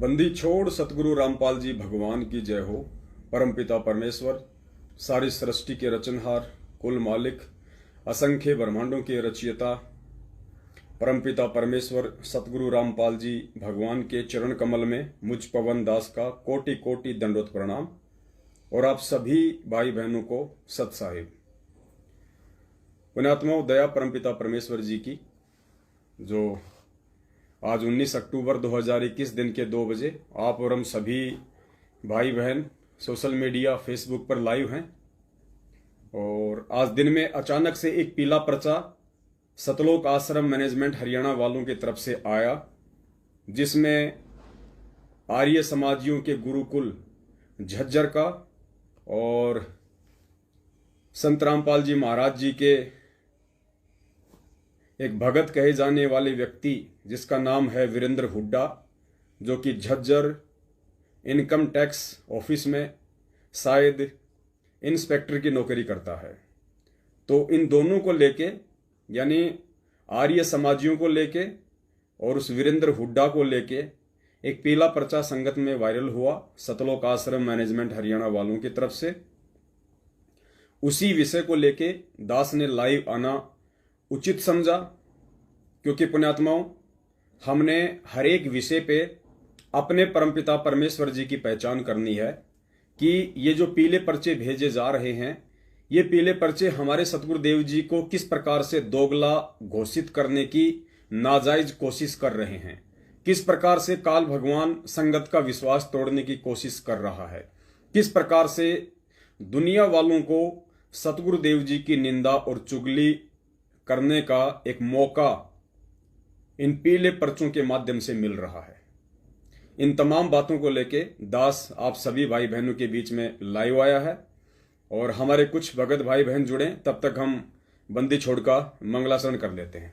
बंदी छोड़ सतगुरु रामपाल जी भगवान की जय हो। परमपिता परमेश्वर सारी सृष्टि के रचनहार, कुल मालिक, असंख्य ब्रह्मांडों के रचयिता परमपिता परमेश्वर सतगुरु रामपाल जी भगवान के चरण कमल में मुझ पवन दास का कोटि कोटि दंडोत प्रणाम और आप सभी भाई बहनों को सत साहिब। पुण्यात्माओं, दया परमपिता परमेश्वर जी की जो आज 19 अक्टूबर 2021 दिन के 2 बजे आप और हम सभी भाई बहन सोशल मीडिया फेसबुक पर लाइव हैं। और आज दिन में अचानक से एक पीला पर्चा सतलोक आश्रम मैनेजमेंट हरियाणा वालों की तरफ से आया, जिसमें आर्य समाजियों के गुरुकुल झज्जर का और संत रामपाल जी महाराज जी के एक भगत कहे जाने वाले व्यक्ति जिसका नाम है वीरेंद्र हुड्डा, जो कि झज्जर इनकम टैक्स ऑफिस में शायद इंस्पेक्टर की नौकरी करता है। तो इन दोनों को लेके, यानी आर्य समाजियों को लेके और उस वीरेंद्र हुड्डा को लेके एक पीला पर्चा संगत में वायरल हुआ सतलोक आश्रम मैनेजमेंट हरियाणा वालों की तरफ से। उसी विषय को लेके दास ने लाइव आना उचित समझा, क्योंकि पुण्यात्माओं, हमने हर एक विषय पे अपने परमपिता परमेश्वर जी की पहचान करनी है कि ये जो पीले पर्चे भेजे जा रहे हैं, ये पीले पर्चे हमारे सतगुरुदेव जी को किस प्रकार से दोगला घोषित करने की नाजायज कोशिश कर रहे हैं, किस प्रकार से काल भगवान संगत का विश्वास तोड़ने की कोशिश कर रहा है, किस प्रकार से दुनिया वालों को सतगुरुदेव जी की निंदा और चुगली करने का एक मौका इन पीले पर्चों के माध्यम से मिल रहा है। इन तमाम बातों को लेके दास आप सभी भाई बहनों के बीच में लाइव आया है और हमारे कुछ भगत भाई बहन जुड़े। तब तक हम बंदी छोड़ का मंगलाचरण कर लेते हैं।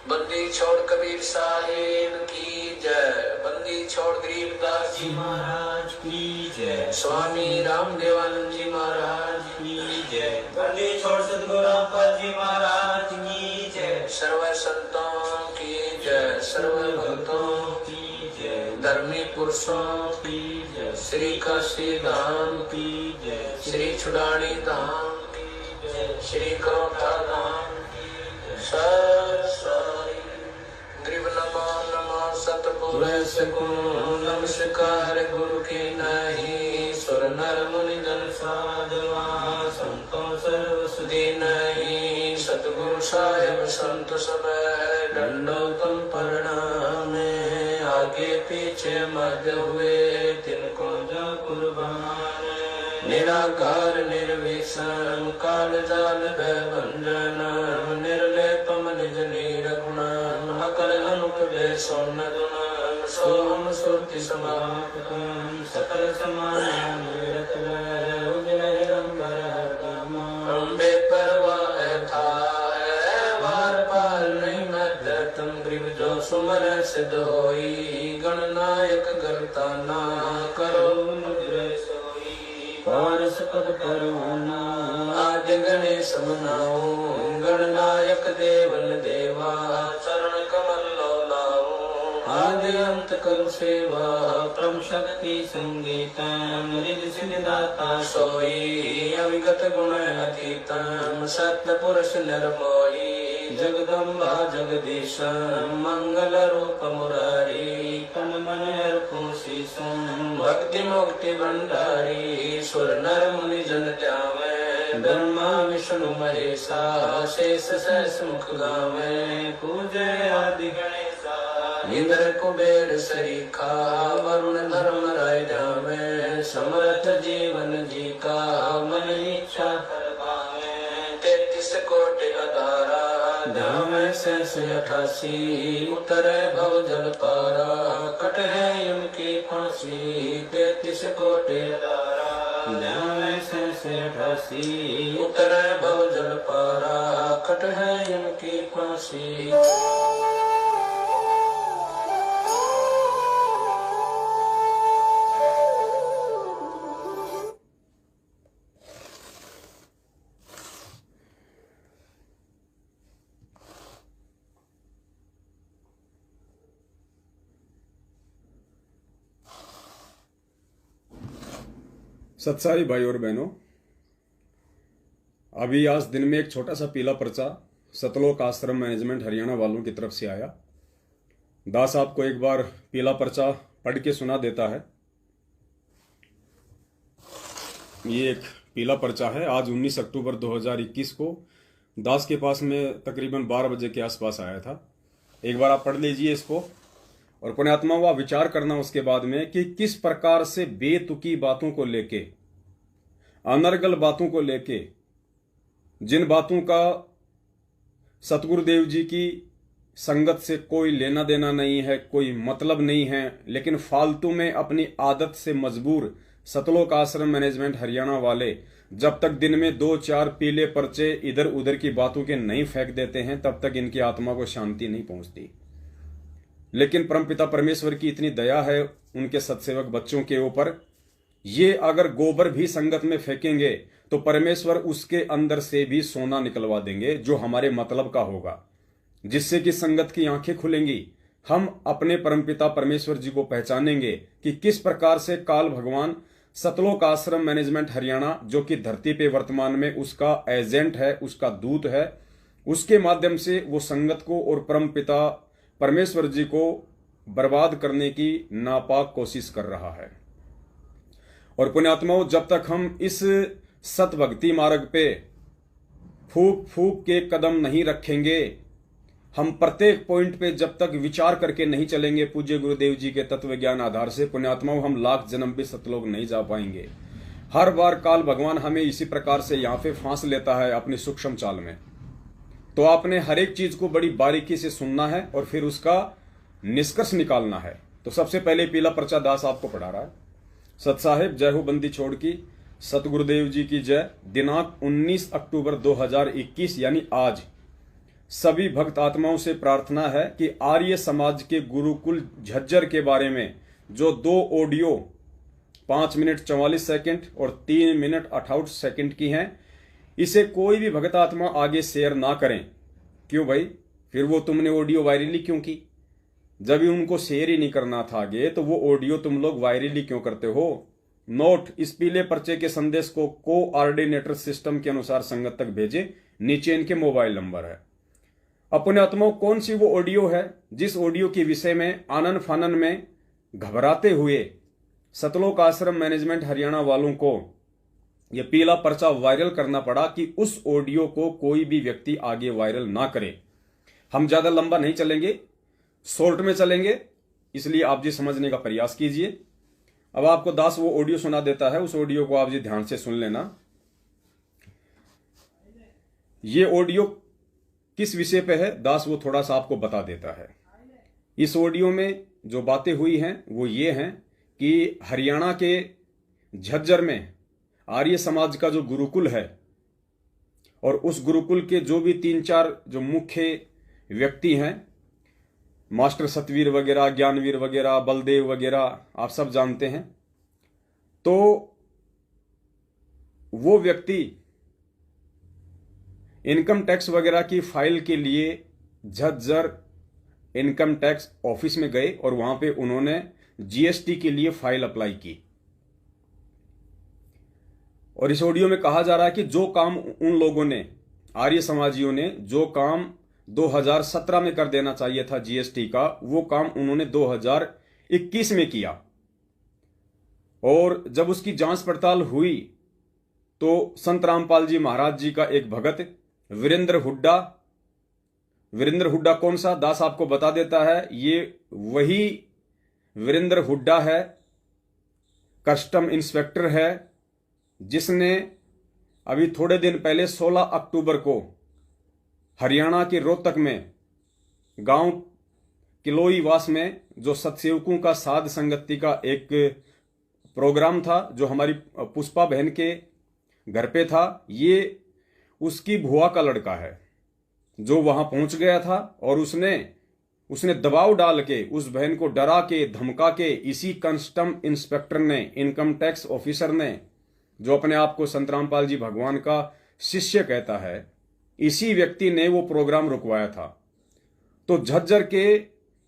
बंदी छोड़ कबीर साहिब की जय। बंदी छोड़ गरीबदास जी महाराज की जय। स्वामी रामदेवानंद जी महाराज की जय। बंदी छोड़ सतगुरु रामपाल जी महाराज की जय। सर्व संतों की जय, सर्व भक्तों की जय, धर्मी पुरुषों की जय, श्री काशी धाम की जय, श्री छुड़ानी धाम की जय, श्री करोटा धाम की जय। ग्रीव नमो नमो सतपुर नमस्कार गुरु की नहीं, सुर नर मुनि जन साधवा संतों सर्व सुधी नहीं। सतगुरु साहिब संत सब दंडोतम प्रणाम, आगे पीछे मध्य हुए तिनको जो कुर्बान। निराकार निर्विषम काल जाल भय भंजन, निर्लेपम निज नीरगुण अकल अनुप भय सोन गुण। सोम सुरति समापकम सकल समान निरत अम्बे परवाह था वार पार नहीं मत तुम ग्रीव जो सुमर सिद्ध होई। गणनायक गणता ना करो पारस पद परवाना आदि गणेश मनाओ। गणनायक देवन देवा चरण कमल लाओ। आदि अंत करो सेवा परम शक्ति संगीतम। रिद्धि सिद्धि दाता सोई अविगत गुण अतीतम। सत्य पुरुष निर्मोही जगदम्बा जगदीश। मंगल रूप मुरारी तन मन हरखुं शीशम। भक्ति मुक्ति भंडारी सुर नर मुनि जन ध्यावे। ब्रह्मा विष्णु महेशा शेष सहस मुख गावे। पूजे आदि गणेशा इंद्र कुबेर सरीखा। वरुण धर्म राय जावे। समर्थ जीवन जी का मन इच्छा कर पावे। 33 कोटि अधारा धाम शेष 88। उतरे भव जल पारा कट है उनकी फांसी। 33 कोटि अधारा धाम शेष 88। उतरे भव जल पारा कट है उनकी फांसी। सत्साई भाई और बहनों, अभी आज दिन में एक छोटा सा पीला पर्चा सतलोक आश्रम मैनेजमेंट हरियाणा वालों की तरफ से आया। दास आपको एक बार पीला पर्चा पढ़ के सुना देता है। ये एक पीला पर्चा है। आज 19 अक्टूबर 2021 को दास के पास में तकरीबन 12 बजे के आसपास आया था। एक बार आप पढ़ लीजिए इसको और पुण्यात्मा हुआ विचार करना उसके बाद में कि किस प्रकार से बेतुकी बातों को लेके, अनर्गल बातों को लेके, जिन बातों का सतगुरुदेव जी की संगत से कोई लेना देना नहीं है, कोई मतलब नहीं है, लेकिन फालतू में अपनी आदत से मजबूर सतलोक आश्रम मैनेजमेंट हरियाणा वाले जब तक दिन में 2-4 पीले पर्चे इधर उधर की बातों के नहीं फेंक देते हैं तब तक इनकी आत्मा को शांति नहीं पहुंचती। लेकिन परमपिता परमेश्वर की इतनी दया है उनके सत्सेवक बच्चों के ऊपर, ये अगर गोबर भी संगत में फेंकेंगे तो परमेश्वर उसके अंदर से भी सोना निकलवा देंगे जो हमारे मतलब का होगा, जिससे कि संगत की आंखें खुलेंगी। हम अपने परमपिता परमेश्वर जी को पहचानेंगे कि किस प्रकार से काल भगवान सतलोक आश्रम मैनेजमेंट हरियाणा, जो कि धरती पे वर्तमान में उसका एजेंट है, उसका दूत है, उसके माध्यम से वो संगत को और परमपिता परमेश्वर जी को बर्बाद करने की नापाक कोशिश कर रहा है। और पुण्यात्माओं, जब तक हम इस सत भक्ति मार्ग पे फूक फूक के कदम नहीं रखेंगे, हम प्रत्येक पॉइंट पे जब तक विचार करके नहीं चलेंगे पूज्य गुरुदेव जी के तत्व ज्ञान आधार से, पुण्यात्माओं, हम लाख जन्म भी सतलोक नहीं जा पाएंगे। हर बार काल भगवान हमें इसी प्रकार से यहां पे फांस लेता है अपनी सूक्ष्म चाल में। तो आपने हर एक चीज को बड़ी बारीकी से सुनना है और फिर उसका निष्कर्ष निकालना है। तो सबसे पहले पीला पर्चा दास आपको पढ़ा रहा है। सत साहेब जय हो बंदी छोड़ की, सतगुरुदेव जी की जय। दिनांक 19 अक्टूबर 2021 यानी आज सभी भक्त आत्माओं से प्रार्थना है कि आर्य समाज के गुरुकुल झज्जर के बारे में जो 2 ऑडियो 5 मिनट 44 सेकंड और 3 मिनट 58 सेकंड की हैं, इसे कोई भी भक्त आत्मा आगे शेयर ना करें। क्यों भाई? फिर वो तुमने ऑडियो वायरली क्यों की? जब भी उनको शेयर ही नहीं करना था आगे, तो वो ऑडियो तुम लोग वायरली क्यों करते हो? नोट, इस पीले पर्चे के संदेश को कोऑर्डिनेटर सिस्टम के अनुसार संगत तक भेजे। नीचे इनके मोबाइल नंबर है। अपने आत्माओं, कौन सी वो ऑडियो है जिस ऑडियो के विषय में आनन फानन में घबराते हुए सतलोक आश्रम मैनेजमेंट हरियाणा वालों को यह पीला पर्चा वायरल करना पड़ा कि उस ऑडियो को कोई भी व्यक्ति आगे वायरल ना करे। हम ज्यादा लंबा नहीं चलेंगे, शॉर्ट में चलेंगे, इसलिए आप जी समझने का प्रयास कीजिए। अब आपको दास वो ऑडियो सुना देता है, उस ऑडियो को आप जी ध्यान से सुन लेना। ये ऑडियो किस विषय पे है दास वो थोड़ा सा आपको बता देता है। इस ऑडियो में जो बातें हुई हैं वो ये हैं कि हरियाणा के झज्जर में आर्य समाज का जो गुरुकुल है और उस गुरुकुल के जो भी 3-4 जो मुख्य व्यक्ति हैं, मास्टर सतवीर वगैरह, ज्ञानवीर वगैरह, बलदेव वगैरह, आप सब जानते हैं। तो वो व्यक्ति इनकम टैक्स वगैरह की फाइल के लिए झज्जर इनकम टैक्स ऑफिस में गए और वहां पे उन्होंने जीएसटी के लिए फाइल अप्लाई की। और इस ऑडियो में कहा जा रहा है कि जो काम उन लोगों ने, आर्य समाजियों ने, जो काम 2017 में कर देना चाहिए था जीएसटी का, वो काम उन्होंने 2021 में किया। और जब उसकी जांच पड़ताल हुई तो संत रामपाल जी महाराज जी का एक भगत वीरेंद्र हुड्डा कौन सा? दास आपको बता देता है। ये वही वीरेंद्र हुड्डा है, कस्टम इंस्पेक्टर है, जिसने अभी थोड़े दिन पहले 16 अक्टूबर को हरियाणा के रोहतक में गांव किलोईवास में जो सतसेवकों का साध संगति का एक प्रोग्राम था, जो हमारी पुष्पा बहन के घर पे था, ये उसकी भुआ का लड़का है जो वहां पहुंच गया था। और उसने दबाव डाल के, उस बहन को डरा के, धमका के, इसी कस्टम इंस्पेक्टर ने, इनकम टैक्स ऑफिसर ने, जो अपने आप को संत रामपाल जी भगवान का शिष्य कहता है, इसी व्यक्ति ने वो प्रोग्राम रुकवाया था। तो झज्जर के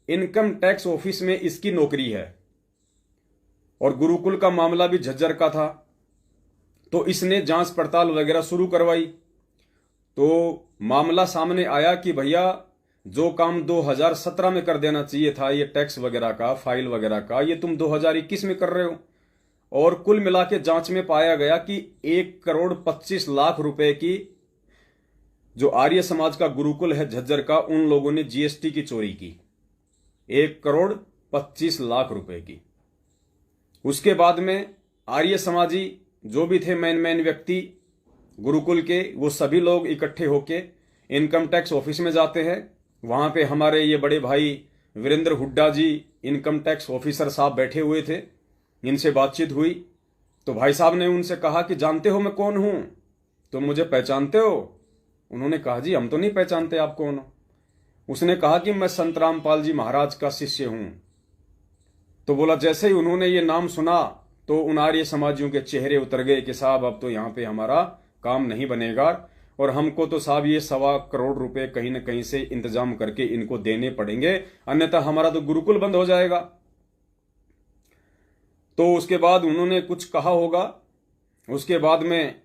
इनकम टैक्स ऑफिस में इसकी नौकरी है और गुरुकुल का मामला भी झज्जर का था। तो इसने जांच पड़ताल वगैरह शुरू करवाई। तो मामला सामने आया कि भैया जो काम 2017 में कर देना चाहिए था, ये टैक्स वगैरह का, फाइल वगैरह का, ये तुम 2021 में कर रहे हो। और कुल मिला के जांच में पाया गया कि 1,25,00,000 रुपए की जो आर्य समाज का गुरुकुल है झज्जर का, उन लोगों ने जीएसटी की चोरी की, 1,25,00,000 रुपए की। उसके बाद में आर्य समाजी जो भी थे मेन व्यक्ति गुरुकुल के, वो सभी लोग इकट्ठे होके इनकम टैक्स ऑफिस में जाते हैं। वहां पे हमारे ये बड़े भाई वीरेंद्र हुड्डा जी, इनकम टैक्स ऑफिसर साहब बैठे हुए थे। इनसे बातचीत हुई तो भाई साहब ने उनसे कहा कि जानते हो मैं कौन हूं, तुम मुझे पहचानते हो? उन्होंने कहा जी हम तो नहीं पहचानते, आप कौन हो? उसने कहा कि मैं संत रामपाल जी महाराज का शिष्य हूं। तो बोला, जैसे ही उन्होंने ये नाम सुना तो उन आर्य समाजियों के चेहरे उतर गए कि साहब अब तो यहां पे हमारा काम नहीं बनेगा, और हमको तो साहब ये 1.25 करोड़ रुपए कहीं ना कहीं से इंतजाम करके इनको देने पड़ेंगे, अन्यथा हमारा तो गुरुकुल बंद हो जाएगा। तो उसके बाद उन्होंने कुछ कहा होगा। उसके बाद में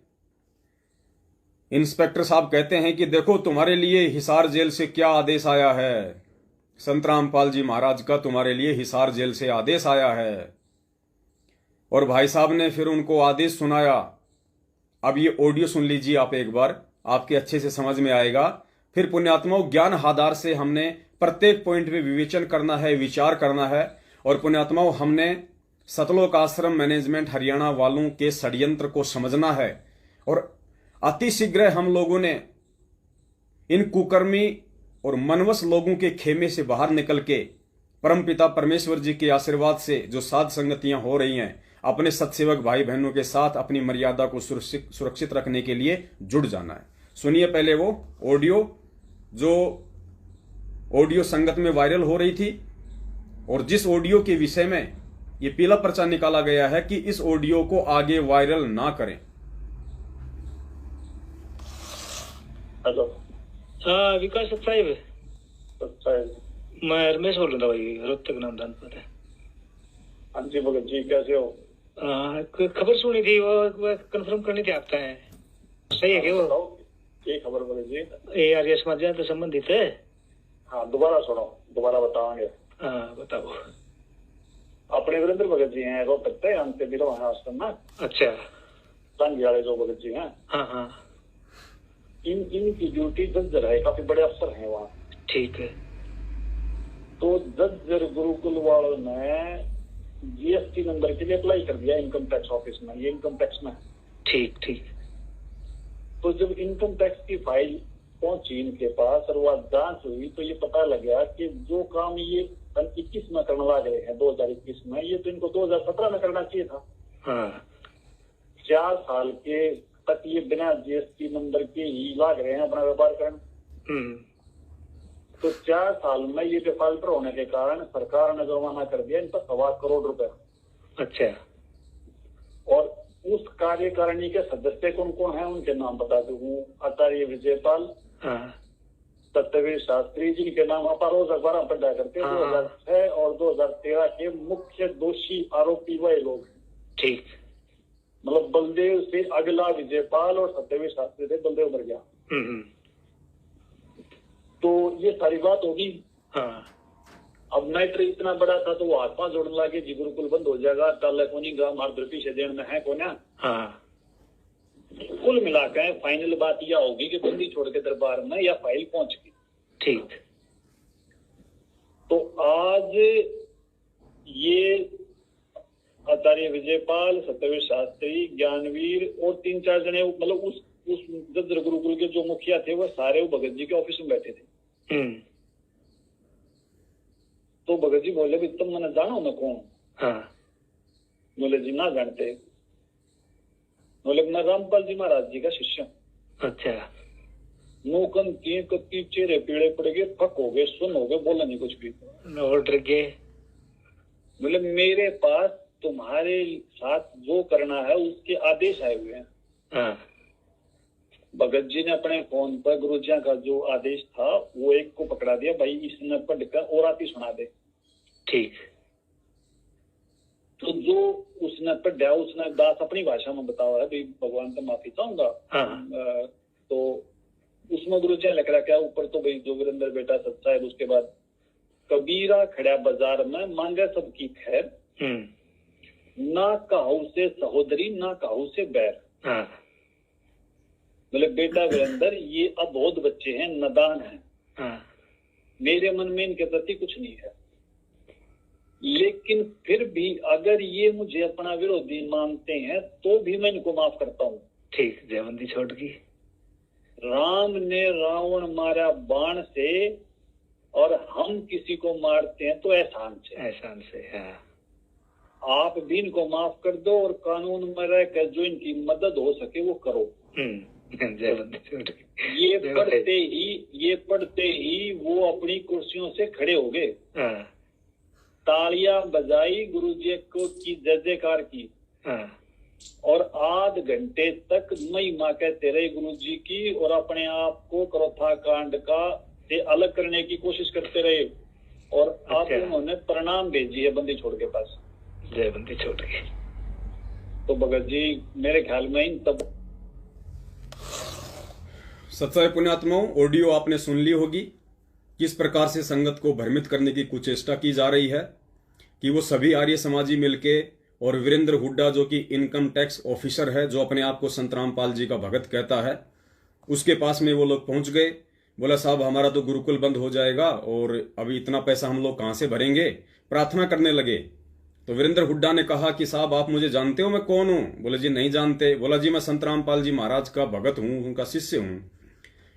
इंस्पेक्टर साहब कहते हैं कि देखो तुम्हारे लिए हिसार जेल से क्या आदेश आया है, संत रामपाल जी महाराज का तुम्हारे लिए हिसार जेल से आदेश आया है। और भाई साहब ने फिर उनको आदेश सुनाया। अब ये ऑडियो सुन लीजिए आप एक बार, आपके अच्छे से समझ में आएगा। फिर पुण्यात्माओं, ज्ञान आधार से हमने प्रत्येक पॉइंट में विवेचन करना है, विचार करना है। और पुण्यात्माओं, हमने सतलोक आश्रम मैनेजमेंट हरियाणा वालों के षड्यंत्र को समझना है, और अतिशीघ्र हम लोगों ने इन कुकर्मी और मनवस लोगों के खेमे से बाहर निकल के परमपिता परमेश्वर जी के आशीर्वाद से जो साध संगतियां हो रही हैं, अपने सत्सेवक भाई बहनों के साथ अपनी मर्यादा को सुरक्षित रखने के लिए जुड़ जाना है। सुनिए पहले वो ऑडियो, जो ऑडियो संगत में वायरल हो रही थी, और जिस ऑडियो के विषय में ये पीला पर्चा निकाला गया है कि इस ऑडियो को आगे वायरल ना करें। हेलो। हाँ विकास साहब, मैं रमेश बोल रहा था भाई, रोहतक नाम दान पर है। हाँ जी भगत जी, कैसे हो? खबर सुनी थी, वो कंफर्म करनी थी आपका है, सही है क्या वो? ये खबर भगत जी, ये आर्य समाज से संबंधित है। हाँ दोबारा सुनो, दोबारा बताओगे। हाँ बताओ। अपने वीरेंद्र भगत जी हैं, रोहतक से, अंत बिलो है आश्रम में। अच्छा। संघ वाले जो भगत जी हैं, हाँ हाँ, इनकी ड्यूटी जज्जर है, काफी बड़े अफसर हैं वहाँ। ठीक है। तो जज्जर गुरुकुल वालों ने जीएसटी नंबर के लिए अप्लाई कर दिया इनकम टैक्स ऑफिस में, ये इनकम टैक्स में। ठीक ठीक। तो जब इनकम टैक्स की फाइल पहुंची इनके पास और वह जांच हुई, तो ये पता लगा कि जो काम ये 2021 में करने लग रहे हैं, 2021 में, ये तो इनको 2017 में करना चाहिए था। हाँ। 4 साल के तक ये बिना जीएसटी नंबर के ही लाग रहे हैं अपना व्यापार करने। तो 4 साल में ये डिफॉल्टर होने के कारण सरकार ने जुर्माना कर दिया इन पर 1.25 करोड़ रुपए। अच्छा। और उस कार्यकारिणी के सदस्य कौन कौन है उनके नाम बता दूं। आचार्य विजयपाल, सत्यवीर शास्त्री, जिनके नाम आप रोज अखबार पढ़ा करते हैं। 2006 और 2013 के मुख्य दोषी आरोपी वह लोग। ठीक। मतलब बलदेव से अगला विजयपाल और सत्यवीर शास्त्री थे, बलदेव मर गया। तो ये सारी बात होगी। हाँ। अब मैटर इतना बड़ा था तो वो हाथ पांव जोड़ने लगे, जी गुरुकुल बंद हो जाएगा, टाला कोनी गांव मार्दर्पी से देन में है कोना। हाँ। कुल मिलाकर फाइनल बात यह होगी कि बंदी छोड़ के दरबार में या फाइल पहुंच गई। ठीक। तो आज ये आचार्य विजयपाल, सत्यवीर शास्त्री, ज्ञानवीर और 3-4 जने, मतलब उस जज्जर गुरुकुल के जो मुखिया थे वो सारे वो भगत जी के ऑफिस में बैठे थे। तो भगत जी बोले भी तुम मैंने जानो मैं कौन? हाँ। बोले जी ना जानते। बोले मैं रामपाल जी महाराज जी का शिष्य। अच्छा। नौकन की कत्ती, चेहरे पीड़े पड़ गए, फक हो गए, सुन हो गए, बोला नहीं कुछ भी। ऑर्डर गए। बोले मेरे पास तुम्हारे साथ जो करना है उसके आदेश आए हुए हैं। हाँ। भगत जी ने अपने फोन पर गुरुजिया का जो आदेश था वो एक को पकड़ा दिया, भाई इसने पढ़कर और आती सुना दे। ठीक। तो जो उसने पढ़ा उसने दास अपनी भाषा में बताया है भाई भगवान से माफी चाहूंगा। तो उसमें गुरु जी लिख रखा है ऊपर तो भाई जो वीरेंद्र बेटा सच्चा है। उसके बाद कबीरा खड़ा बाजार में मांगे सबकी खैर, ना कहू से सहोदरी ना कहू से बैर। मतलब बेटा वीरेंद्र ये अबोध बच्चे हैं, नादान हैं, मेरे मन में इनके प्रति कुछ नहीं है, लेकिन फिर भी अगर ये मुझे अपना विरोधी मानते हैं तो भी मैं इनको माफ करता हूँ। ठीक, जयबंदी छोड़ की। राम ने रावण मारा बाण से और हम किसी को मारते हैं तो एहसान से। एहसान से आप भी इनको माफ कर दो और कानून में रहकर जो इनकी मदद हो सके वो करो। ये पढ़ते ही वो अपनी कुर्सियों से खड़े हो गए, तालियां बजाई, गुरुजी को की जय जयकार की और आध घंटे तक महिमा कहते रहे गुरुजी की और अपने आप को क्रोथा कांड का से अलग करने की कोशिश करते रहे। और अब उन्होंने प्रणाम भेजी है बंदी छोड़ के पास, जय बंदी छोड़ के। तो भगत जी मेरे ख्याल में इन तब सच्चाई पुण्यात्माओं, ऑडियो आपने सुन ली होगी किस प्रकार से संगत को भ्रमित करने की कुचेष्टा की जा रही है कि वो सभी आर्य समाजी मिलके और वीरेंद्र हुड्डा जो कि इनकम टैक्स ऑफिसर है, जो अपने आप को संत रामपाल जी का भगत कहता है, उसके पास में वो लोग पहुंच गए। बोला साहब हमारा तो गुरुकुल बंद हो जाएगा और अभी इतना पैसा हम लोग कहां से भरेंगे। प्रार्थना करने लगे तो वीरेंद्र हुड्डा ने कहा कि साहब आप मुझे जानते हो, मैं कौन हूं? बोले जी नहीं जानते। बोला जी मैं संत रामपाल जी महाराज का भगत हूं, उनका शिष्य हूं।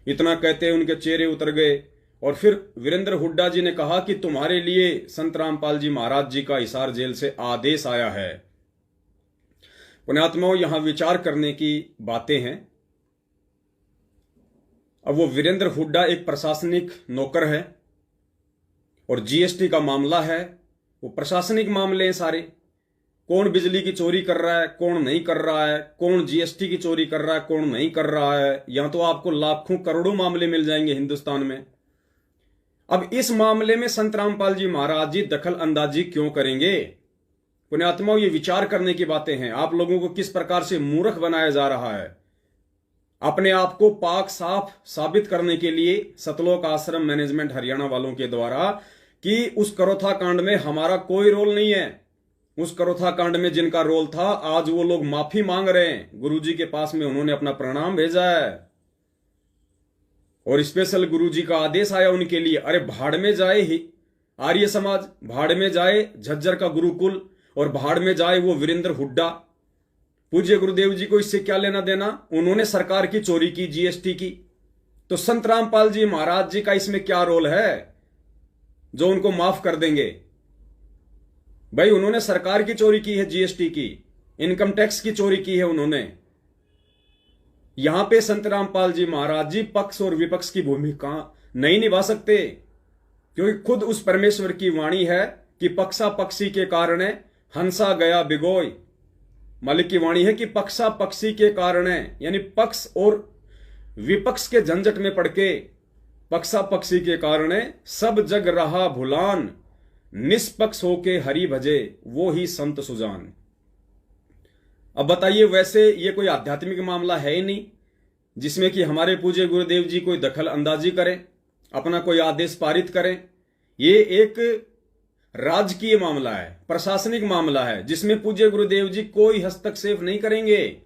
इतना कहते उनके चेहरे उतर गए और फिर वीरेंद्र हुड्डा जी ने कहा कि तुम्हारे लिए संत रामपाल जी महाराज जी का हिसार जेल से आदेश आया है। पुण्यात्माओं, यहां विचार करने की बातें हैं। अब वो वीरेंद्र हुड्डा एक प्रशासनिक नौकर है और जीएसटी का मामला है, वो प्रशासनिक मामले हैं सारे। कौन बिजली की चोरी कर रहा है, कौन नहीं कर रहा है, कौन जीएसटी की चोरी कर रहा है, कौन नहीं कर रहा है, यहां तो आपको लाखों करोड़ों मामले मिल जाएंगे हिंदुस्तान में। अब इस मामले में संत रामपाल जी महाराज जी दखल अंदाजी क्यों करेंगे? पुण्यात्माओं, ये विचार करने की बातें हैं। आप लोगों को किस प्रकार से मूर्ख बनाया जा रहा है। अपने आप को पाक साफ साबित करने के लिए सतलोक आश्रम मैनेजमेंट हरियाणा वालों के द्वारा कि उस करोथा कांड में हमारा कोई रोल नहीं है। उस करोथा कांड में जिनका रोल था आज वो लोग माफी मांग रहे हैं। गुरुजी के पास में उन्होंने अपना प्रणाम भेजा है और स्पेशल गुरुजी का आदेश आया उनके लिए। अरे भाड़ में जाए ही आर्य समाज, भाड़ में जाए झज्जर का गुरुकुल और भाड़ में जाए वो वीरेंद्र हुड्डा। पूज्य गुरुदेव जी को इससे क्या लेना देना? उन्होंने सरकार की चोरी की, जीएसटी की। तो संत रामपाल जी महाराज जी का इसमें क्या रोल है जो उनको माफ कर देंगे? भाई उन्होंने सरकार की चोरी की है, जीएसटी की, इनकम टैक्स की चोरी की है उन्होंने। यहां पे संत रामपाल जी महाराज जी पक्ष और विपक्ष की भूमिका नहीं निभा सकते, क्योंकि खुद उस परमेश्वर की वाणी है कि पक्षा पक्षी के कारण हंसा गया बिगोय। मालिक की वाणी है कि पक्षा पक्षी के कारण, यानी पक्ष और विपक्ष के झंझट में पड़ के पक्षा पक्षी के कारण सब जग रहा भुलान, निष्पक्ष होके हरि भजे वो ही संत सुजान। अब बताइए, वैसे ये कोई आध्यात्मिक मामला है ही नहीं जिसमें कि हमारे पूज्य गुरुदेव जी कोई दखल अंदाजी करें, अपना कोई आदेश पारित करें। ये एक राजकीय मामला है, प्रशासनिक मामला है, जिसमें पूज्य गुरुदेव जी कोई हस्तक्षेप नहीं करेंगे।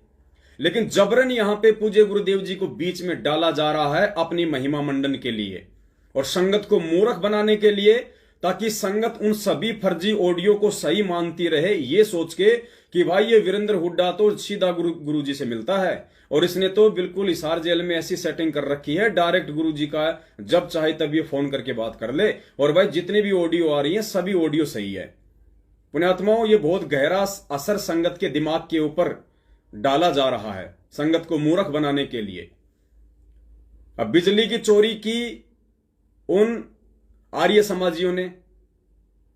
लेकिन जबरन यहां पे पूज्य गुरुदेव जी को बीच में डाला जा रहा है अपनी महिमा मंडन के लिए और संगत को मूर्ख बनाने के लिए, ताकि संगत उन सभी फर्जी ऑडियो को सही मानती रहे, ये सोच के कि भाई ये वीरेंद्र हुड्डा तो सीधा गुरु जी से मिलता है और इसने तो बिल्कुल हिसार जेल में ऐसी सेटिंग कर रखी है, डायरेक्ट गुरु जी का जब चाहे तब ये फोन करके बात कर ले और भाई जितनी भी ऑडियो आ रही है सभी ऑडियो सही है। पुण्यात्माओं, ये बहुत गहरा असर संगत के दिमाग के ऊपर डाला जा रहा है संगत को मूर्ख बनाने के लिए। अब बिजली की चोरी की उन आर्य समाजियों ने,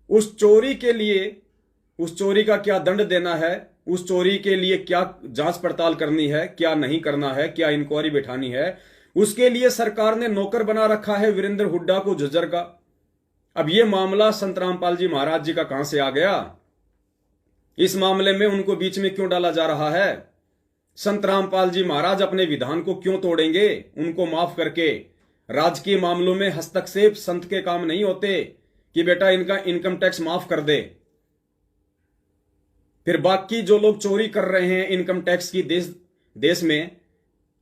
उस चोरी के लिए, उस चोरी का क्या दंड देना है, उस चोरी के लिए क्या जांच पड़ताल करनी है, क्या नहीं करना है, क्या इंक्वायरी बैठानी है, उसके लिए सरकार ने नौकर बना रखा है वीरेंद्र हुड्डा को झज्जर का। अब यह मामला संत रामपाल जी महाराज जी का कहां से आ गया? इस मामले में उनको बीच में क्यों डाला जा रहा है? संत रामपाल जी महाराज अपने विधान को क्यों तोड़ेंगे? उनको माफ करके राजकीय मामलों में हस्तक्षेप संत के काम नहीं होते कि बेटा इनका इनकम टैक्स माफ कर दे। फिर बाकी जो लोग चोरी कर रहे हैं इनकम टैक्स की देश में,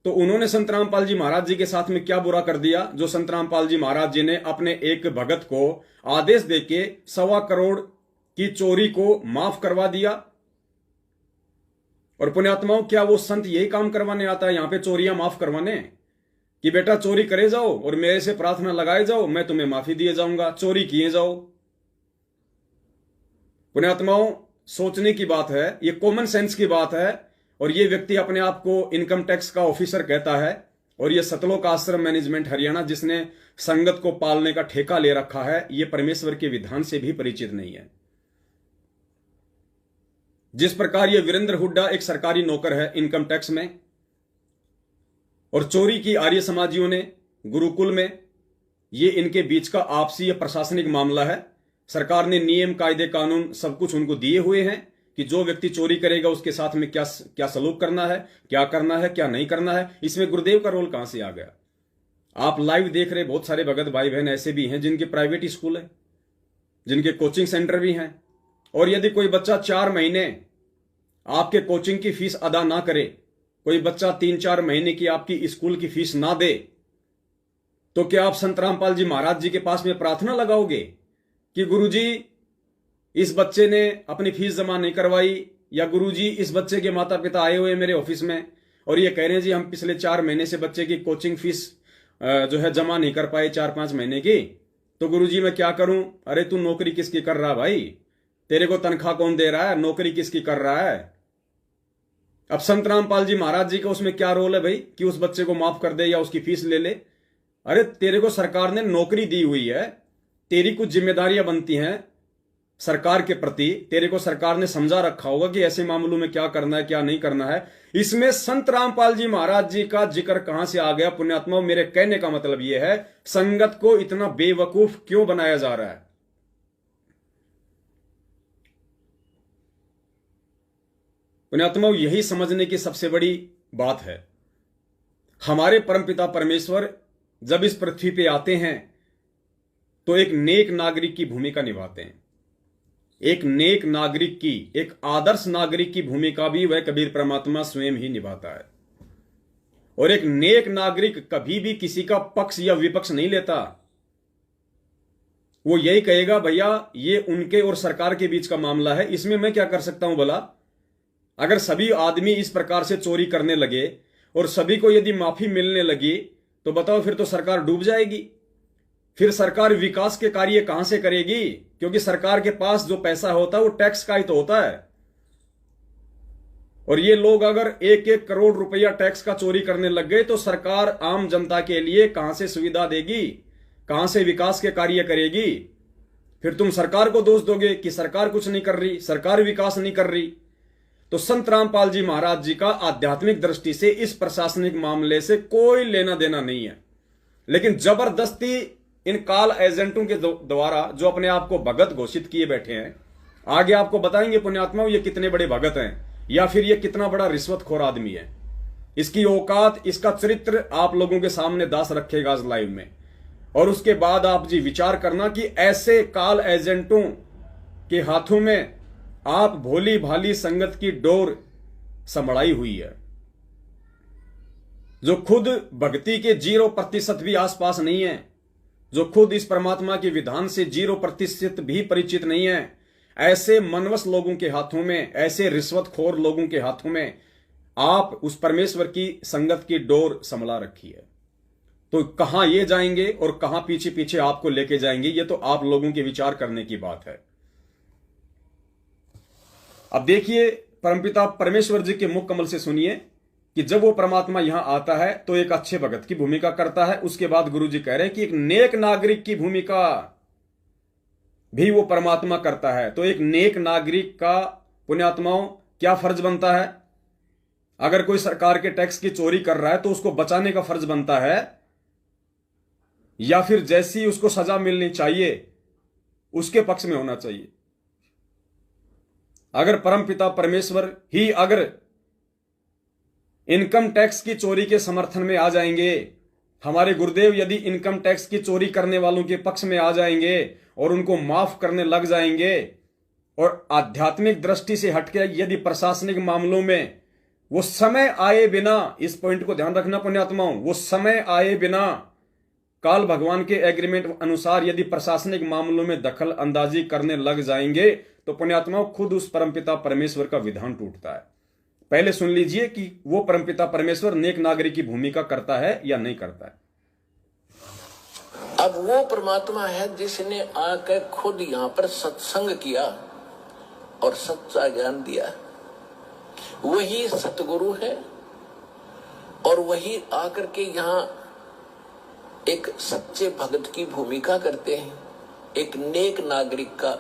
तो उन्होंने संत रामपाल जी महाराज जी के साथ में क्या बुरा कर दिया जो संत रामपाल जी महाराज जी ने अपने एक भगत को आदेश देके 1.25 करोड़ की चोरी को माफ करवा दिया? और पुण्यात्माओं, क्या वो संत यही काम करवाने आता है, यहां पे चोरियां माफ करवाने, कि बेटा चोरी करे जाओ और मेरे से प्रार्थना लगाए जाओ, मैं तुम्हें माफी दिए जाऊंगा, चोरी किए जाओ? पुण्यात्माओं, सोचने की बात है, ये कॉमन सेंस की बात है। और ये व्यक्ति अपने आप को इनकम टैक्स का ऑफिसर कहता है, और ये सतलोक आश्रम मैनेजमेंट हरियाणा जिसने संगत को पालने का ठेका ले रखा है, ये परमेश्वर के विधान से भी परिचित नहीं है। जिस प्रकार ये वीरेंद्र हुड्डा एक सरकारी नौकर है इनकम टैक्स में, और चोरी की आर्य समाजियों ने गुरुकुल में, ये इनके बीच का आपसी या प्रशासनिक मामला है। सरकार ने नियम कायदे कानून सब कुछ उनको दिए हुए हैं कि जो व्यक्ति चोरी करेगा उसके साथ में क्या क्या सलूक करना है, क्या करना है, क्या नहीं करना है। इसमें गुरुदेव का रोल कहां से आ गया? आप लाइव देख रहे बहुत सारे भगत भाई बहन ऐसे भी हैं जिनके प्राइवेट स्कूल है, जिनके कोचिंग सेंटर भी हैं, और यदि कोई बच्चा 4 महीने आपके कोचिंग की फीस अदा ना करे, कोई बच्चा 3-4 महीने की आपकी स्कूल की फीस ना दे, तो क्या आप संत रामपाल जी महाराज जी के पास में प्रार्थना लगाओगे कि गुरुजी इस बच्चे ने अपनी फीस जमा नहीं करवाई, या गुरुजी इस बच्चे के माता पिता आए हुए मेरे ऑफिस में और ये कह रहे हैं जी हम पिछले 4 महीने से बच्चे की कोचिंग फीस जो है जमा नहीं कर पाए 4-5 महीने की, तो गुरुजी मैं क्या करूं? अरे तू नौकरी किसकी कर रहा भाई? तेरे को तनख्वाह कौन दे रहा है? नौकरी किसकी कर रहा है? अब संत रामपाल जी महाराज जी का उसमें क्या रोल है भाई कि उस बच्चे को माफ कर दे या उसकी फीस ले ले? अरे तेरे को सरकार ने नौकरी दी हुई है, तेरी कुछ जिम्मेदारियां बनती हैं सरकार के प्रति, तेरे को सरकार ने समझा रखा होगा कि ऐसे मामलों में क्या करना है क्या नहीं करना है। इसमें संत रामपाल जी महाराज जी का जिक्र कहां से आ गया? पुण्यात्मा, मेरे कहने का मतलब यह है, संगत को इतना बेवकूफ क्यों बनाया जा रहा है? पुण्यात्मा, यही समझने की सबसे बड़ी बात है। हमारे परमपिता परमेश्वर जब इस पृथ्वी पे आते हैं तो एक नेक नागरिक की भूमिका निभाते हैं। एक नेक नागरिक की, एक आदर्श नागरिक की भूमिका भी वह कबीर परमात्मा स्वयं ही निभाता है। और एक नेक नागरिक कभी भी किसी का पक्ष या विपक्ष नहीं लेता। वो यही कहेगा भैया ये उनके और सरकार के बीच का मामला है, इसमें मैं क्या कर सकता हूं भला? अगर सभी आदमी इस प्रकार से चोरी करने लगे और सभी को यदि माफी मिलने लगी तो बताओ, फिर तो सरकार डूब जाएगी। फिर सरकार विकास के कार्य कहां से करेगी? क्योंकि सरकार के पास जो पैसा होता है वो टैक्स का ही तो होता है। और ये लोग अगर 1-1 करोड़ रुपया टैक्स का चोरी करने लग गए तो सरकार आम जनता के लिए कहां से सुविधा देगी, कहां से विकास के कार्य करेगी? फिर तुम सरकार को दोष दोगे कि सरकार कुछ नहीं कर रही, सरकार विकास नहीं कर रही। तो संत रामपाल जी महाराज जी का आध्यात्मिक दृष्टि से इस प्रशासनिक मामले से कोई लेना देना नहीं है। लेकिन जबरदस्ती इन काल एजेंटों के द्वारा जो अपने आप को भगत घोषित किए बैठे हैं, आगे आपको बताएंगे पुण्यात्माओं ये कितने बड़े भगत हैं या फिर ये कितना बड़ा रिश्वतखोर आदमी है। इसकी औकात, इसका चरित्र आप लोगों के सामने दास रखेगा आज लाइव में। और उसके बाद आप जी विचार करना कि ऐसे काल एजेंटों के हाथों में आप भोली भाली संगत की डोर संभड़ाई हुई है, जो खुद भक्ति के 0% भी आसपास नहीं है, जो खुद इस परमात्मा के विधान से 0% भी परिचित नहीं है। ऐसे मनवस लोगों के हाथों में, ऐसे रिश्वतखोर लोगों के हाथों में आप उस परमेश्वर की संगत की डोर संभला रखी है। तो कहां ये जाएंगे और कहां पीछे पीछे आपको लेके जाएंगे, ये तो आप लोगों के विचार करने की बात है। अब देखिए, परमपिता परमेश्वर जी के मुख कमल से सुनिए कि जब वो परमात्मा यहां आता है तो एक अच्छे भगत की भूमिका करता है। उसके बाद गुरु जी कह रहे हैं कि एक नेक नागरिक की भूमिका भी वो परमात्मा करता है। तो एक नेक नागरिक का पुण्यात्माओं क्या फर्ज बनता है? अगर कोई सरकार के टैक्स की चोरी कर रहा है तो उसको बचाने का फर्ज बनता है, या फिर जैसी उसको सजा मिलनी चाहिए उसके पक्ष में होना चाहिए? अगर परमपिता परमेश्वर ही अगर इनकम टैक्स की चोरी के समर्थन में आ जाएंगे, हमारे गुरुदेव यदि इनकम टैक्स की चोरी करने वालों के पक्ष में आ जाएंगे और उनको माफ करने लग जाएंगे, और आध्यात्मिक दृष्टि से हटके यदि प्रशासनिक मामलों में वो समय आए बिना, इस पॉइंट को ध्यान रखना पुण्यात्माओं, वो समय आए बिना काल भगवान के एग्रीमेंट अनुसार यदि प्रशासनिक मामलों में दखल अंदाजी करने लग जाएंगे तो पुण्यात्माओं खुद उस परमपिता परमेश्वर का विधान टूटता है। पहले सुन लीजिए कि वो परमपिता परमेश्वर नेक नागरिक की भूमिका करता है या नहीं करता है। अब वो परमात्मा है जिसने आकर खुद यहाँ पर सत्संग किया और सच्चा ज्ञान दिया, वही सतगुरु है और वही आकर के यहाँ एक सच्चे भगत की भूमिका करते हैं, एक नेक नागरिक का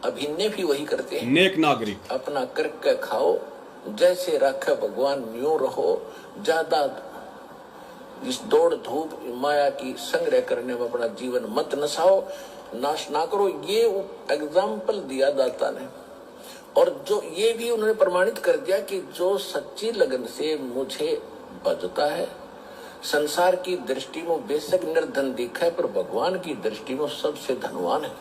अभिनय भी वही करते हैं। नेक नागरिक अपना करके खाओ, जैसे रखे भगवान न्यू रहो, ज्यादा इस दौड़ धूप माया की संग्रह करने में अपना जीवन मत नसाओ, नाश ना करो। ये एग्जाम्पल दिया दाता ने, और जो ये भी उन्होंने प्रमाणित कर दिया कि जो सच्ची लगन से मुझे बजता है, संसार की दृष्टि में बेशक निर्धन दिखा है पर भगवान की दृष्टि में सबसे धनवान है।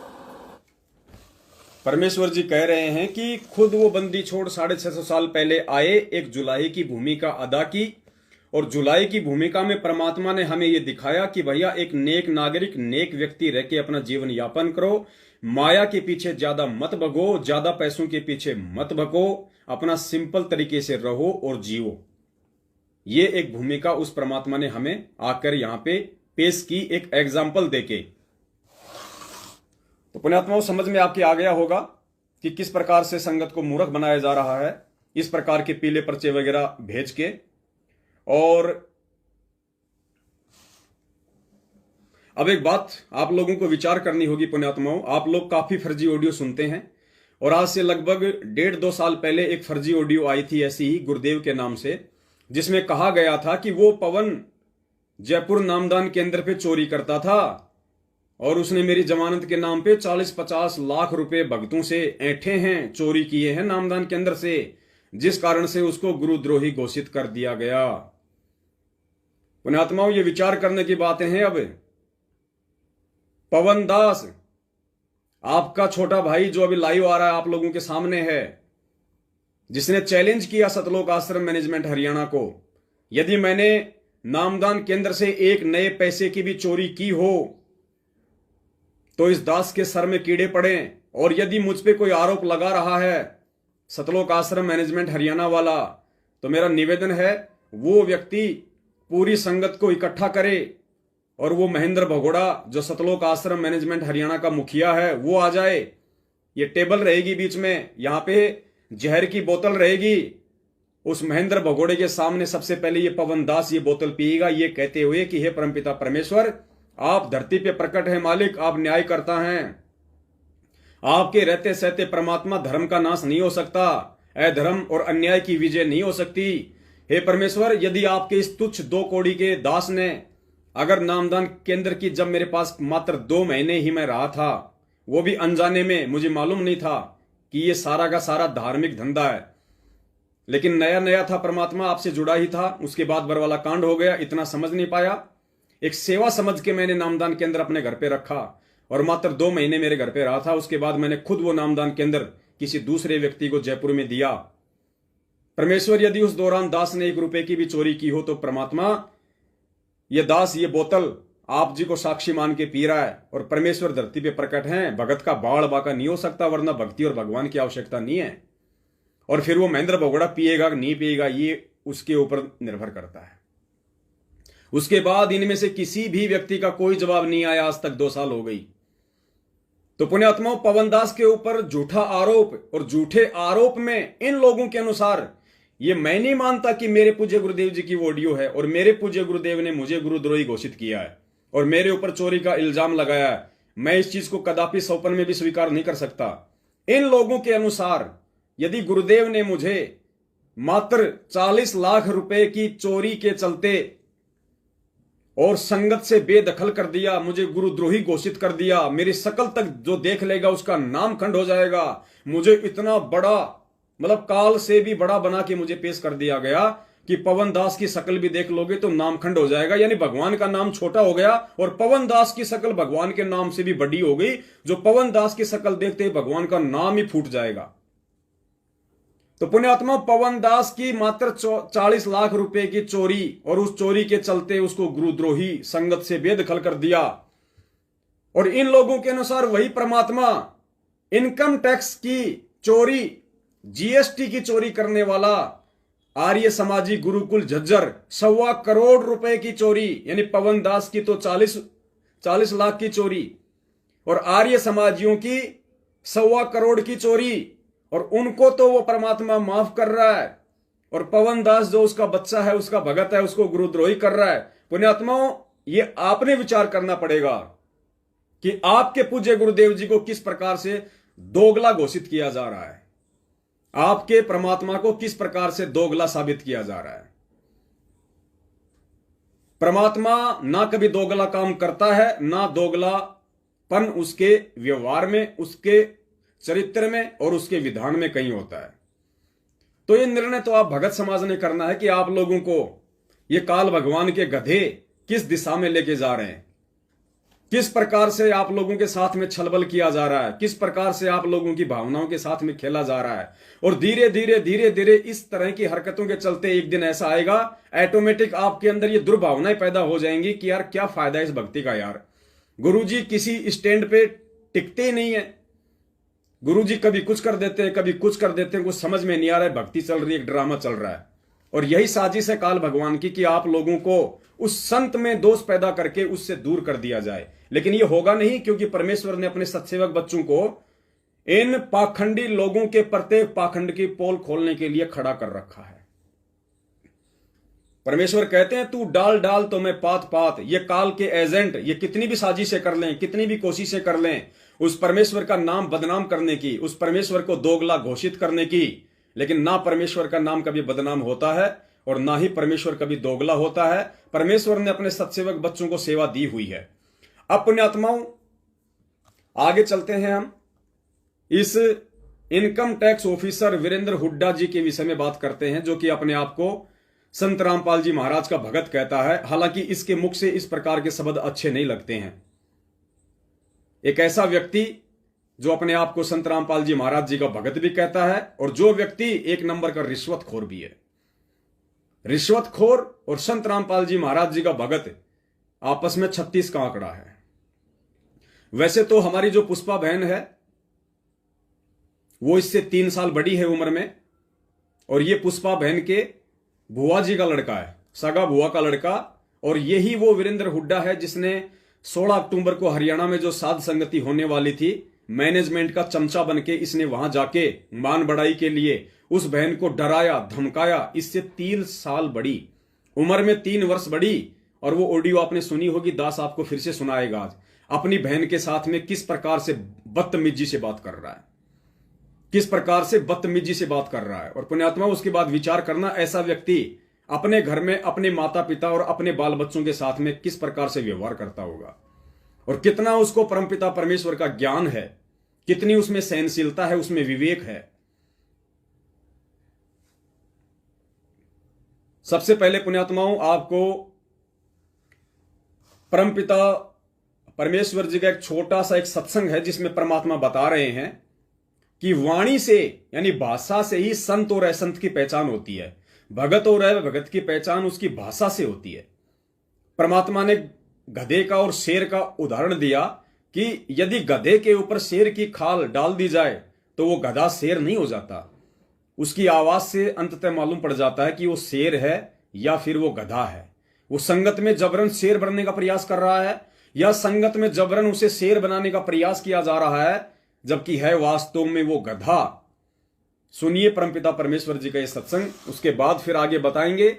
परमेश्वर जी कह रहे हैं कि खुद वो बंदी छोड़ 650 साल पहले आए, एक जुलाई की भूमिका अदा की, और जुलाई की भूमिका में परमात्मा ने हमें ये दिखाया कि भैया एक नेक नागरिक, नेक व्यक्ति रह के अपना जीवन यापन करो, माया के पीछे ज्यादा मत भगो, ज्यादा पैसों के पीछे मत भगो, अपना सिंपल तरीके से रहो और जियो। ये एक भूमिका उस परमात्मा ने हमें आकर यहां पे पेश की, एक एग्जाम्पल देके। तो पुण्यात्माओं समझ में आपके आ गया होगा कि किस प्रकार से संगत को मूर्ख बनाया जा रहा है, इस प्रकार के पीले पर्चे वगैरह भेज के। और अब एक बात आप लोगों को विचार करनी होगी पुण्यात्माओं, आप लोग काफी फर्जी ऑडियो सुनते हैं, और आज से लगभग 1.5-2 साल पहले एक फर्जी ऑडियो आई थी ऐसी ही गुरुदेव के नाम से, जिसमें कहा गया था कि वो पवन जयपुर नामदान केंद्र पे चोरी करता था और उसने मेरी जमानत के नाम पे 40-50 लाख रुपए भक्तों से ऐंठे हैं, चोरी किए हैं नामदान केंद्र से, जिस कारण से उसको गुरुद्रोही घोषित कर दिया गया। पुण्यात्माओं ये विचार करने की बातें हैं। अब पवन दास आपका छोटा भाई जो अभी लाइव आ रहा है आप लोगों के सामने है, जिसने चैलेंज किया सतलोक आश्रम मैनेजमेंट हरियाणा को, यदि मैंने नामदान केंद्र से एक नए पैसे की भी चोरी की हो तो इस दास के सर में कीड़े पड़े, और यदि मुझ पे कोई आरोप लगा रहा है सतलोक आश्रम मैनेजमेंट हरियाणा वाला, तो मेरा निवेदन है वो व्यक्ति पूरी संगत को इकट्ठा करे और वो महेंद्र भगोड़ा जो सतलोक आश्रम मैनेजमेंट हरियाणा का मुखिया है वो आ जाए। ये टेबल रहेगी बीच में, यहां पे जहर की बोतल रहेगी, उस महेंद्र भगोड़े के सामने सबसे पहले ये पवन दास ये बोतल पिएगा, ये कहते हुए कि हे परमपिता परमेश्वर, आप धरती पे प्रकट है मालिक, आप न्याय करता हैं, आपके रहते सहते परमात्मा धर्म का नाश नहीं हो सकता, अधर्म और अन्याय की विजय नहीं हो सकती। हे परमेश्वर, यदि आपके इस तुच्छ 2 कौड़ी के दास ने अगर नामदान केंद्र की, जब मेरे पास मात्र 2 महीने ही मैं रहा था, वो भी अनजाने में, मुझे मालूम नहीं था कि ये सारा का सारा धार्मिक धंधा है, लेकिन नया नया था, परमात्मा आपसे जुड़ा ही था, उसके बाद बरवाला कांड हो गया, इतना समझ नहीं पाया, एक सेवा समझ के मैंने नामदान केंद्र अपने घर पे रखा और मात्र 2 महीने मेरे घर पे रहा था। उसके बाद मैंने खुद वो नामदान केंद्र किसी दूसरे व्यक्ति को जयपुर में दिया। परमेश्वर, यदि उस दौरान दास ने 1 रुपए की भी चोरी की हो तो परमात्मा, ये दास ये बोतल आप जी को साक्षी मान के पी रहा है, और परमेश्वर धरती पे प्रकट हैं, भगत का बाढ़ बाका नहीं हो सकता, वरना भक्ति और भगवान की आवश्यकता नहीं है। और फिर वो महेंद्र भगोड़ा पिएगा नहीं पिएगा ये उसके ऊपर निर्भर करता है। उसके बाद इनमें से किसी भी व्यक्ति का कोई जवाब नहीं आया, आज तक 2 साल हो गई। तो पुण्यात्माओं, पवन दास के ऊपर झूठा आरोप, और झूठे आरोप में इन लोगों के अनुसार, ये मैं नहीं मानता कि मेरे पूज्य गुरुदेव जी की ऑडियो है और मेरे पूज्य गुरुदेव ने मुझे गुरुद्रोही घोषित किया है और मेरे ऊपर चोरी का इल्जाम लगाया है, मैं इस चीज को कदापि सौपन में भी स्वीकार नहीं कर सकता। इन लोगों के अनुसार यदि गुरुदेव ने मुझे मात्र 40 लाख रुपए की चोरी के चलते और संगत से बेदखल कर दिया, मुझे गुरुद्रोही घोषित कर दिया, मेरी शकल तक जो देख लेगा उसका नाम खंड हो जाएगा, मुझे इतना बड़ा मतलब काल से भी बड़ा बना के मुझे पेश कर दिया गया कि पवन दास की शक्ल भी देख लोगे तो नामखंड हो जाएगा, यानी भगवान का नाम छोटा हो गया और पवन दास की शक्ल भगवान के नाम से भी बड़ी हो गई। जो पवन दास की शक्ल देखते ही भगवान का नाम ही फूट जाएगा। तो पुण्यात्मा, पवन दास की मात्र 40 लाख रुपए की चोरी, और उस चोरी के चलते उसको गुरुद्रोही संगत से बेदखल कर दिया। और इन लोगों के अनुसार वही परमात्मा इनकम टैक्स की चोरी, जीएसटी की चोरी करने वाला आर्य समाजी गुरुकुल झज्जर 1.25 करोड़ रुपए की चोरी, यानी पवन दास की तो 40 लाख की चोरी और आर्य समाजियों की 1.25 करोड़ की चोरी, और उनको तो वो परमात्मा माफ कर रहा है, और पवन दास जो उसका बच्चा है, उसका भगत है, उसको गुरुद्रोही कर रहा है। पुण्यात्माओं, ये आपने विचार करना पड़ेगा कि आपके पूज्य गुरुदेव जी को किस प्रकार से दोगला घोषित किया जा रहा है, आपके परमात्मा को किस प्रकार से दोगला साबित किया जा रहा है। परमात्मा ना कभी दोगला काम करता है, ना दोगलापन उसके व्यवहार में, उसके चरित्र में और उसके विधान में कहीं होता है। तो ये निर्णय तो आप भगत समाज ने करना है कि आप लोगों को ये काल भगवान के गधे किस दिशा में लेके जा रहे हैं, किस प्रकार से आप लोगों के साथ में छलबल किया जा रहा है, किस प्रकार से आप लोगों की भावनाओं के साथ में खेला जा रहा है। और धीरे धीरे इस तरह की हरकतों के चलते एक दिन ऐसा आएगा, ऑटोमेटिक आपके अंदर ये दुर्भावनाएं पैदा हो जाएंगी कि यार क्या फायदा है इस भक्ति का, यार गुरुजी किसी स्टैंड पे टिकते ही नहीं है, गुरुजी कभी कुछ कर देते हैं, कभी कुछ कर देते हैं, कुछ समझ में नहीं आ रहा है, भक्ति चल रही है, एक ड्रामा चल रहा है। और यही साजिश है काल भगवान की कि आप लोगों को उस संत में दोष पैदा करके उससे दूर कर दिया जाए। लेकिन ये होगा नहीं, क्योंकि परमेश्वर ने अपने सत्सेवक बच्चों को इन पाखंडी लोगों के प्रत्येक पाखंड की पोल खोलने के लिए खड़ा कर रखा है। परमेश्वर कहते हैं तू डाल डाल तो मैं पात पात। ये काल के एजेंट ये कितनी भी साजिशें कर लें, कितनी भी कोशिशें कर लें उस परमेश्वर का नाम बदनाम करने की, उस परमेश्वर को दोगला घोषित करने की, लेकिन ना परमेश्वर का नाम कभी बदनाम होता है और ना ही परमेश्वर कभी दोगला होता है। परमेश्वर ने अपने सत्सेवक बच्चों को सेवा दी हुई है। अब पुण्यात्माओं, आगे चलते हैं। हम इस income tax officer Virender Hooda ji के विषय में बात करते हैं, जो कि अपने आप को संत रामपाल जी महाराज का भगत कहता है। हालांकि इसके मुख से इस प्रकार के शब्द अच्छे नहीं लगते हैं। एक ऐसा व्यक्ति जो अपने आप को संत रामपाल जी महाराज जी का भगत भी कहता है, और जो व्यक्ति एक नंबर का रिश्वतखोर भी है। रिश्वतखोर और संत रामपाल जी महाराज जी का भगत आपस में 36 का आंकड़ा है। वैसे तो हमारी जो पुष्पा बहन है वो इससे 3 साल बड़ी है उम्र में, और ये पुष्पा बहन के बुआ जी का लड़का है, सगा बुआ का लड़का। और यही वो वीरेंद्र हुड्डा है जिसने 16 अक्टूबर को हरियाणा में जो साध संगति होने वाली थी, मैनेजमेंट का चमचा बनके इसने वहां जाके मान बढ़ाई के लिए उस बहन को डराया धमकाया। इससे 3 साल बड़ी उम्र में 3 वर्ष बड़ी। और वो ऑडियो आपने सुनी होगी, दास आपको फिर से सुनाएगा आज, अपनी बहन के साथ में किस प्रकार से बदतमीजी से बात कर रहा है, किस प्रकार से बदतमीजी से बात कर रहा है। और पुण्यात्मा, उसके बाद विचार करना, ऐसा व्यक्ति अपने घर में अपने माता पिता और अपने बाल बच्चों के साथ में किस प्रकार से व्यवहार करता होगा, और कितना उसको परमपिता परमेश्वर का ज्ञान है, कितनी उसमें सहनशीलता है, उसमें विवेक है। सबसे पहले पुण्यात्माओं, आपको परमपिता परमेश्वर जी का एक छोटा सा एक सत्संग है जिसमें परमात्मा बता रहे हैं कि वाणी से यानी भाषा से ही संत और असंत की पहचान होती है। भगत और अभगत की पहचान उसकी भाषा से होती है। परमात्मा ने गधे का और शेर का उदाहरण दिया कि यदि गधे के ऊपर शेर की खाल डाल दी जाए तो वो गधा शेर नहीं हो जाता। उसकी आवाज से अंततः मालूम पड़ जाता है कि वो शेर है या फिर वो गधा है। वो संगत में जबरन शेर बनने का प्रयास कर रहा है या संगत में जबरन उसे शेर बनाने का प्रयास किया जा रहा है, जबकि है वास्तव में वो गधा। सुनिए परमपिता परमेश्वर जी का ये सत्संग, उसके बाद फिर आगे बताएंगे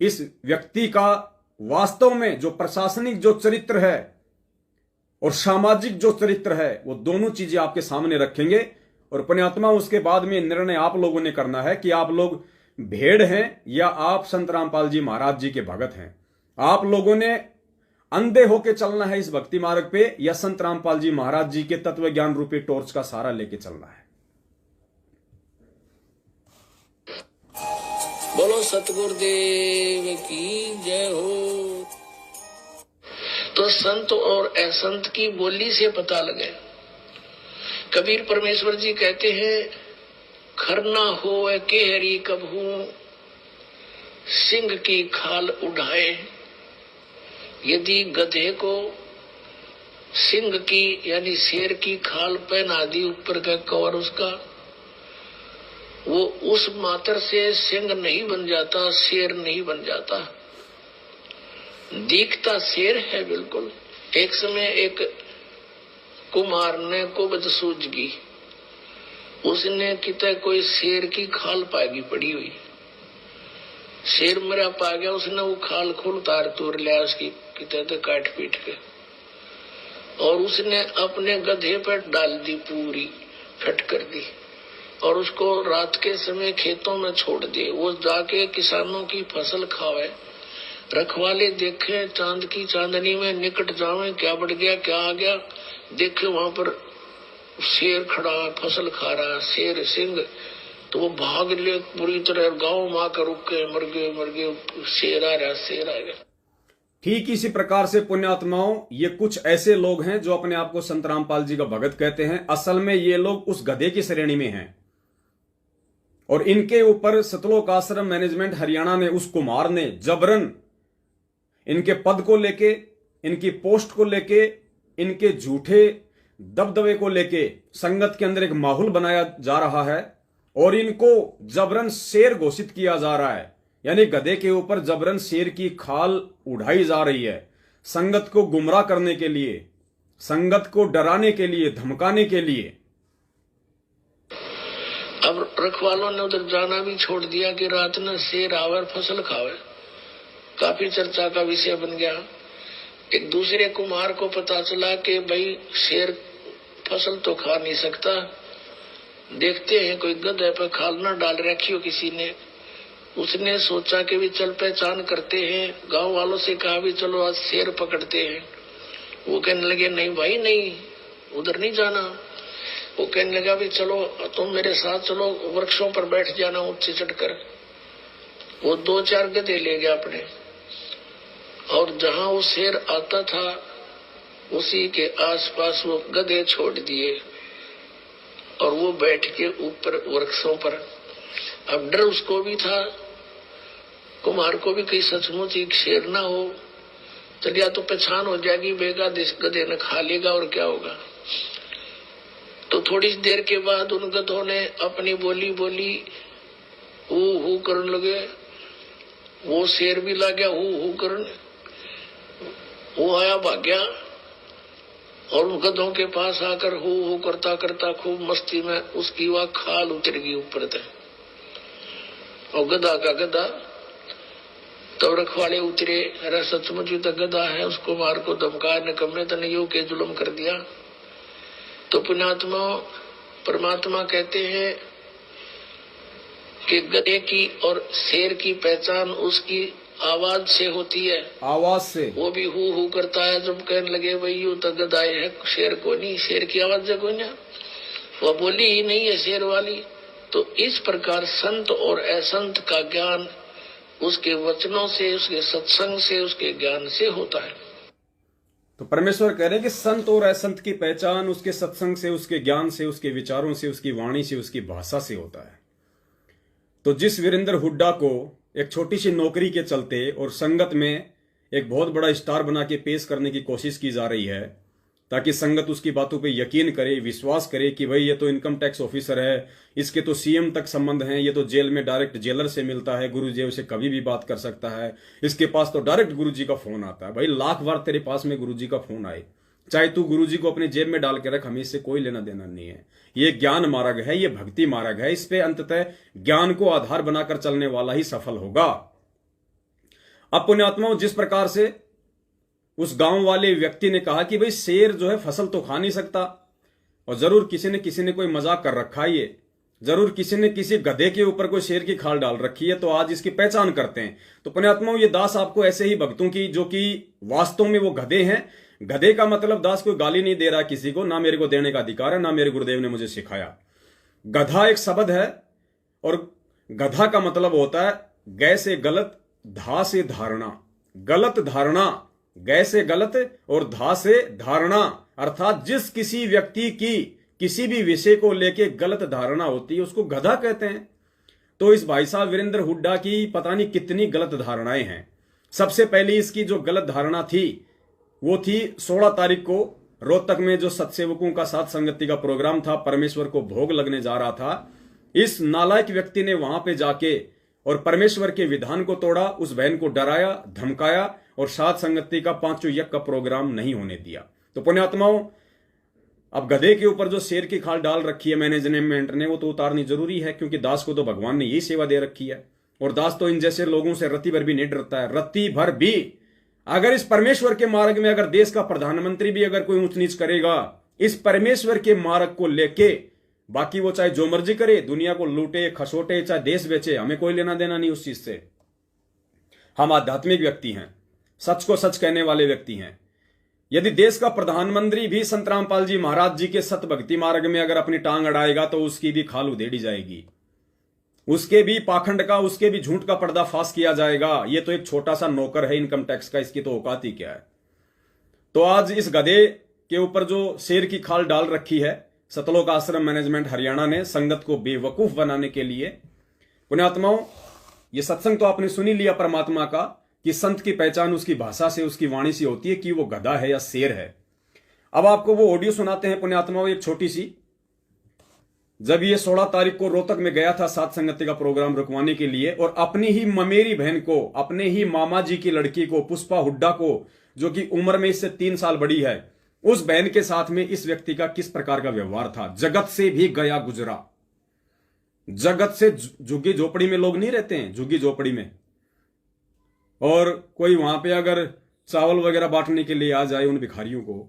इस व्यक्ति का वास्तव में जो प्रशासनिक जो चरित्र है और सामाजिक जो चरित्र है, वो दोनों चीजें आपके सामने रखेंगे। और पुण्यात्मा, उसके बाद में निर्णय आप लोगों ने करना है कि आप लोग भेड़ हैं या आप संत रामपाल जी महाराज जी के भगत हैं। आप लोगों ने अंधे होके चलना है इस भक्ति मार्ग पे, या संत रामपाल जी महाराज जी के तत्व ज्ञान रूपी टॉर्च का सहारा लेके चलना है। बोलो सतगुरुदेव की जय हो। तो संत और असंत की बोली से पता लगे। कबीर परमेश्वर जी कहते हैं, खरना हो के हरी कबहू सिंह की खाल उड़ाए। यदि गधे को सिंह की यानी शेर की खाल पहना दी ऊपर का कवर उसका, वो उस मात्र से सिंह नहीं बन जाता, शेर नहीं बन जाता, दिखता शेर है बिल्कुल। एक समय एक कुमार ने कुबज सूझगी, उसने कितने कोई शेर की खाल पागी पड़ी हुई, शेर मरा पा गया, उसने वो खाल खोल तार तोड़ लिया उसकी कितने तो काट पीट के, और उसने अपने गधे पर डाल दी, पूरी फट कर दी, और उसको रात के समय खेतों में छोड़ दिए। वो जाके किसानों की फसल खावे, रखवाले देखे चांद की चांदनी में निकट जावे, क्या बढ़ गया क्या आ गया, देखे वहां पर शेर खड़ा फसल खा रहा, शेर सिंह, तो वो भाग ले पूरी तरह, गांव में आकर रुक के मर गए, शेर आ रहा, शेर आ गया। ठीक इसी प्रकार से पुण्यात्माओं, ये कुछ ऐसे लोग हैं जो अपने आप को संत रामपाल जी का भगत कहते हैं। असल में ये लोग उस गधे की श्रेणी में हैं, और इनके ऊपर सतलोक आश्रम मैनेजमेंट हरियाणा ने, उस कुमार ने जबरन इनके पद को लेके, इनकी पोस्ट को लेके, इनके झूठे दबदबे को लेके संगत के अंदर एक माहौल बनाया जा रहा है, और इनको जबरन शेर घोषित किया जा रहा है। यानी गधे के ऊपर जबरन शेर की खाल उड़ाई जा रही है, संगत को गुमराह करने के लिए, संगत को डराने के लिए, धमकाने के लिए। अब रखवालों ने उधर जाना भी छोड़ दिया कि रात में शेर आवे फसल खावे, काफी चर्चा का विषय बन गया। एक दूसरे कुमार को पता चला कि भाई शेर फसल तो खा नहीं सकता, देखते हैं कोई गधे पर खाल ना डाल रखी हो किसी ने। उसने सोचा कि भी चल पहचान करते हैं, गांव वालों से कहा भी चलो आज शेर पकड़ते हैं। वो कहने लगे नहीं भाई नहीं, उधर नहीं जाना। वो कहने लगा भी चलो तुम मेरे साथ चलो, वृक्षों पर बैठ जाना ऊंचे चढ़कर। वो 2-4 गधे ले गया अपने, और जहां वो शेर आता था उसी के आसपास वो गधे छोड़ दिए, और वो बैठ के ऊपर वृक्षों पर। अब डर उसको भी था, कुमार को भी कहीं सचमुच एक शेर ना हो, चलिए तो पहचान हो जाएगी, बेगा गधे ने खा लेगा और क्या होगा। तो थोड़ी देर के बाद उन गधों ने अपनी बोली बोली, हू करने लगे। वो शेर भी लग गया हू करने, वो आया भाग गया, और उन गधों के पास आकर हू करता करता खूब मस्ती में उसकी वह खाल उतर गई ऊपर तक, और गधा का गधा। तो रखवाले उतरे, अरे सचमुच तो गधा है, उसको मार को धमका निकम्मे तने यो के जुल्म कर दिया। तो पुण्यात्मा परमात्मा कहते हैं कि गधे की और शेर की पहचान उसकी आवाज से होती है, आवाज से। वो भी हू करता है, जब कहने लगे भाई यू तो गधा है, शेर को नहीं, शेर की आवाज से कोई ना, वो बोली ही नहीं है शेर वाली। तो इस प्रकार संत और असंत का ज्ञान उसके वचनों से, उसके सत्संग से, उसके ज्ञान से होता है। तो परमेश्वर कह रहे हैं कि संत और असंत की पहचान उसके सत्संग से, उसके ज्ञान से, उसके विचारों से, उसकी वाणी से, उसकी भाषा से होता है। तो जिस वीरेंद्र हुड्डा को एक छोटी सी नौकरी के चलते और संगत में एक बहुत बड़ा स्टार बना के पेश करने की कोशिश की जा रही है, ताकि संगत उसकी बातों पे यकीन करे, विश्वास करे कि भाई ये तो इनकम टैक्स ऑफिसर है, इसके तो सीएम तक संबंध हैं, ये तो जेल में डायरेक्ट जेलर से मिलता है, गुरुजी उसे कभी भी बात कर सकता है, इसके पास तो डायरेक्ट गुरुजी का फोन आता है। भाई लाख बार तेरे पास में गुरुजी का फोन आए, चाहे तू गुरुजी को अपनी जेब में डाल के रख, हमें इससे कोई लेना देना नहीं है। ये ज्ञान मार्ग है, ये भक्ति मार्ग है, इस पे अंततः ज्ञान को आधार बनाकर चलने वाला ही सफल होगा। अब पुण्यात्माओं, जिस प्रकार से उस गांव वाले व्यक्ति ने कहा कि भाई शेर जो है फसल तो खा नहीं सकता, और जरूर किसी ने कोई मजाक कर रखा है, ये जरूर किसी ने किसी गधे के ऊपर कोई शेर की खाल डाल रखी है, तो आज इसकी पहचान करते हैं। तो पुण्यात्माओं, ये दास आपको ऐसे ही भक्तों की, जो कि वास्तव में वो गधे हैं, गधे का मतलब दास कोई गाली नहीं दे रहा किसी को, ना मेरे को देने का अधिकार है, ना मेरे गुरुदेव ने मुझे सिखाया। गधा एक शब्द है, और गधा का मतलब होता है गै से गलत, धा से धारणा। गलत धारणा, गै से गलत और धा से धारणा, अर्थात जिस किसी व्यक्ति की किसी भी विषय को लेके गलत धारणा होती है उसको गधा कहते हैं। तो इस भाई साहब वीरेंद्र हुड्डा की पता नहीं कितनी गलत धारणाएं हैं। सबसे पहली इसकी जो गलत धारणा थी वो थी 16 तारीख को रोहतक में जो सत्सेवकों का साथ संगति का प्रोग्राम था, परमेश्वर को भोग लगने जा रहा था। इस नालायक व्यक्ति ने वहां पे जाके और परमेश्वर के विधान को तोड़ा, उस बहन को डराया, धमकाया और साथ संगति का 5 यज्ञ का प्रोग्राम नहीं होने दिया। तो पुण्यात्माओं, अब गधे के ऊपर जो शेर की खाल डाल रखी है मैनेजमेंट ने, वो तो उतारनी जरूरी है, क्योंकि दास को तो भगवान ने यही सेवा दे रखी है और दास तो इन जैसे लोगों से रत्ती भर भी नहीं डरता है। रत्ती भर भी अगर इस परमेश्वर के मार्ग में अगर देश का प्रधानमंत्री भी अगर कोई ऊंच नीच करेगा इस परमेश्वर के मार्ग को लेके, बाकी वो चाहे जो मर्जी करे, दुनिया को लूटे खसोटे, चाहे देश बेचे, हमें कोई लेना देना नहीं उस चीज से। हम आध्यात्मिक व्यक्ति हैं, सच को सच कहने वाले व्यक्ति हैं। यदि देश का प्रधानमंत्री भी संत रामपाल जी महाराज जी के सत भक्ति मार्ग में अगर अपनी टांग अड़ाएगा तो उसकी भी खाल उधेड़ी जाएगी, उसके भी पाखंड का, उसके भी झूठ का पर्दाफाश किया जाएगा। ये तो एक छोटा सा नौकर है इनकम टैक्स का, इसकी तो औकात ही क्या है। तो आज इस गधे के ऊपर जो शेर की खाल डाल रखी है सतलोक आश्रम मैनेजमेंट हरियाणा ने संगत को बेवकूफ बनाने के लिए। पुण्यात्माओं, ये सत्संग तो आपने सुनी लिया परमात्मा का कि संत की पहचान उसकी भाषा से, उसकी वाणी से होती है कि वो गधा है या शेर है। अब आपको वो ऑडियो सुनाते हैं पुण्यात्माओं, एक छोटी सी। जब ये 16 तारीख को रोहतक में गया था सात संगति का प्रोग्राम रुकवाने के लिए और अपनी ही ममेरी बहन को, अपने ही मामा जी की लड़की को, पुष्पा हुड्डा को, जो कि उम्र में इससे 3 साल बड़ी है, उस बहन के साथ में इस व्यक्ति का किस प्रकार का व्यवहार था। जगत से भी गया गुजरा। जगत से, झुग्गी झोपड़ी में लोग नहीं रहते हैं, झुग्गी झोपड़ी में, और कोई वहां पे अगर चावल वगैरह बांटने के लिए आ जाए उन भिखारियों को,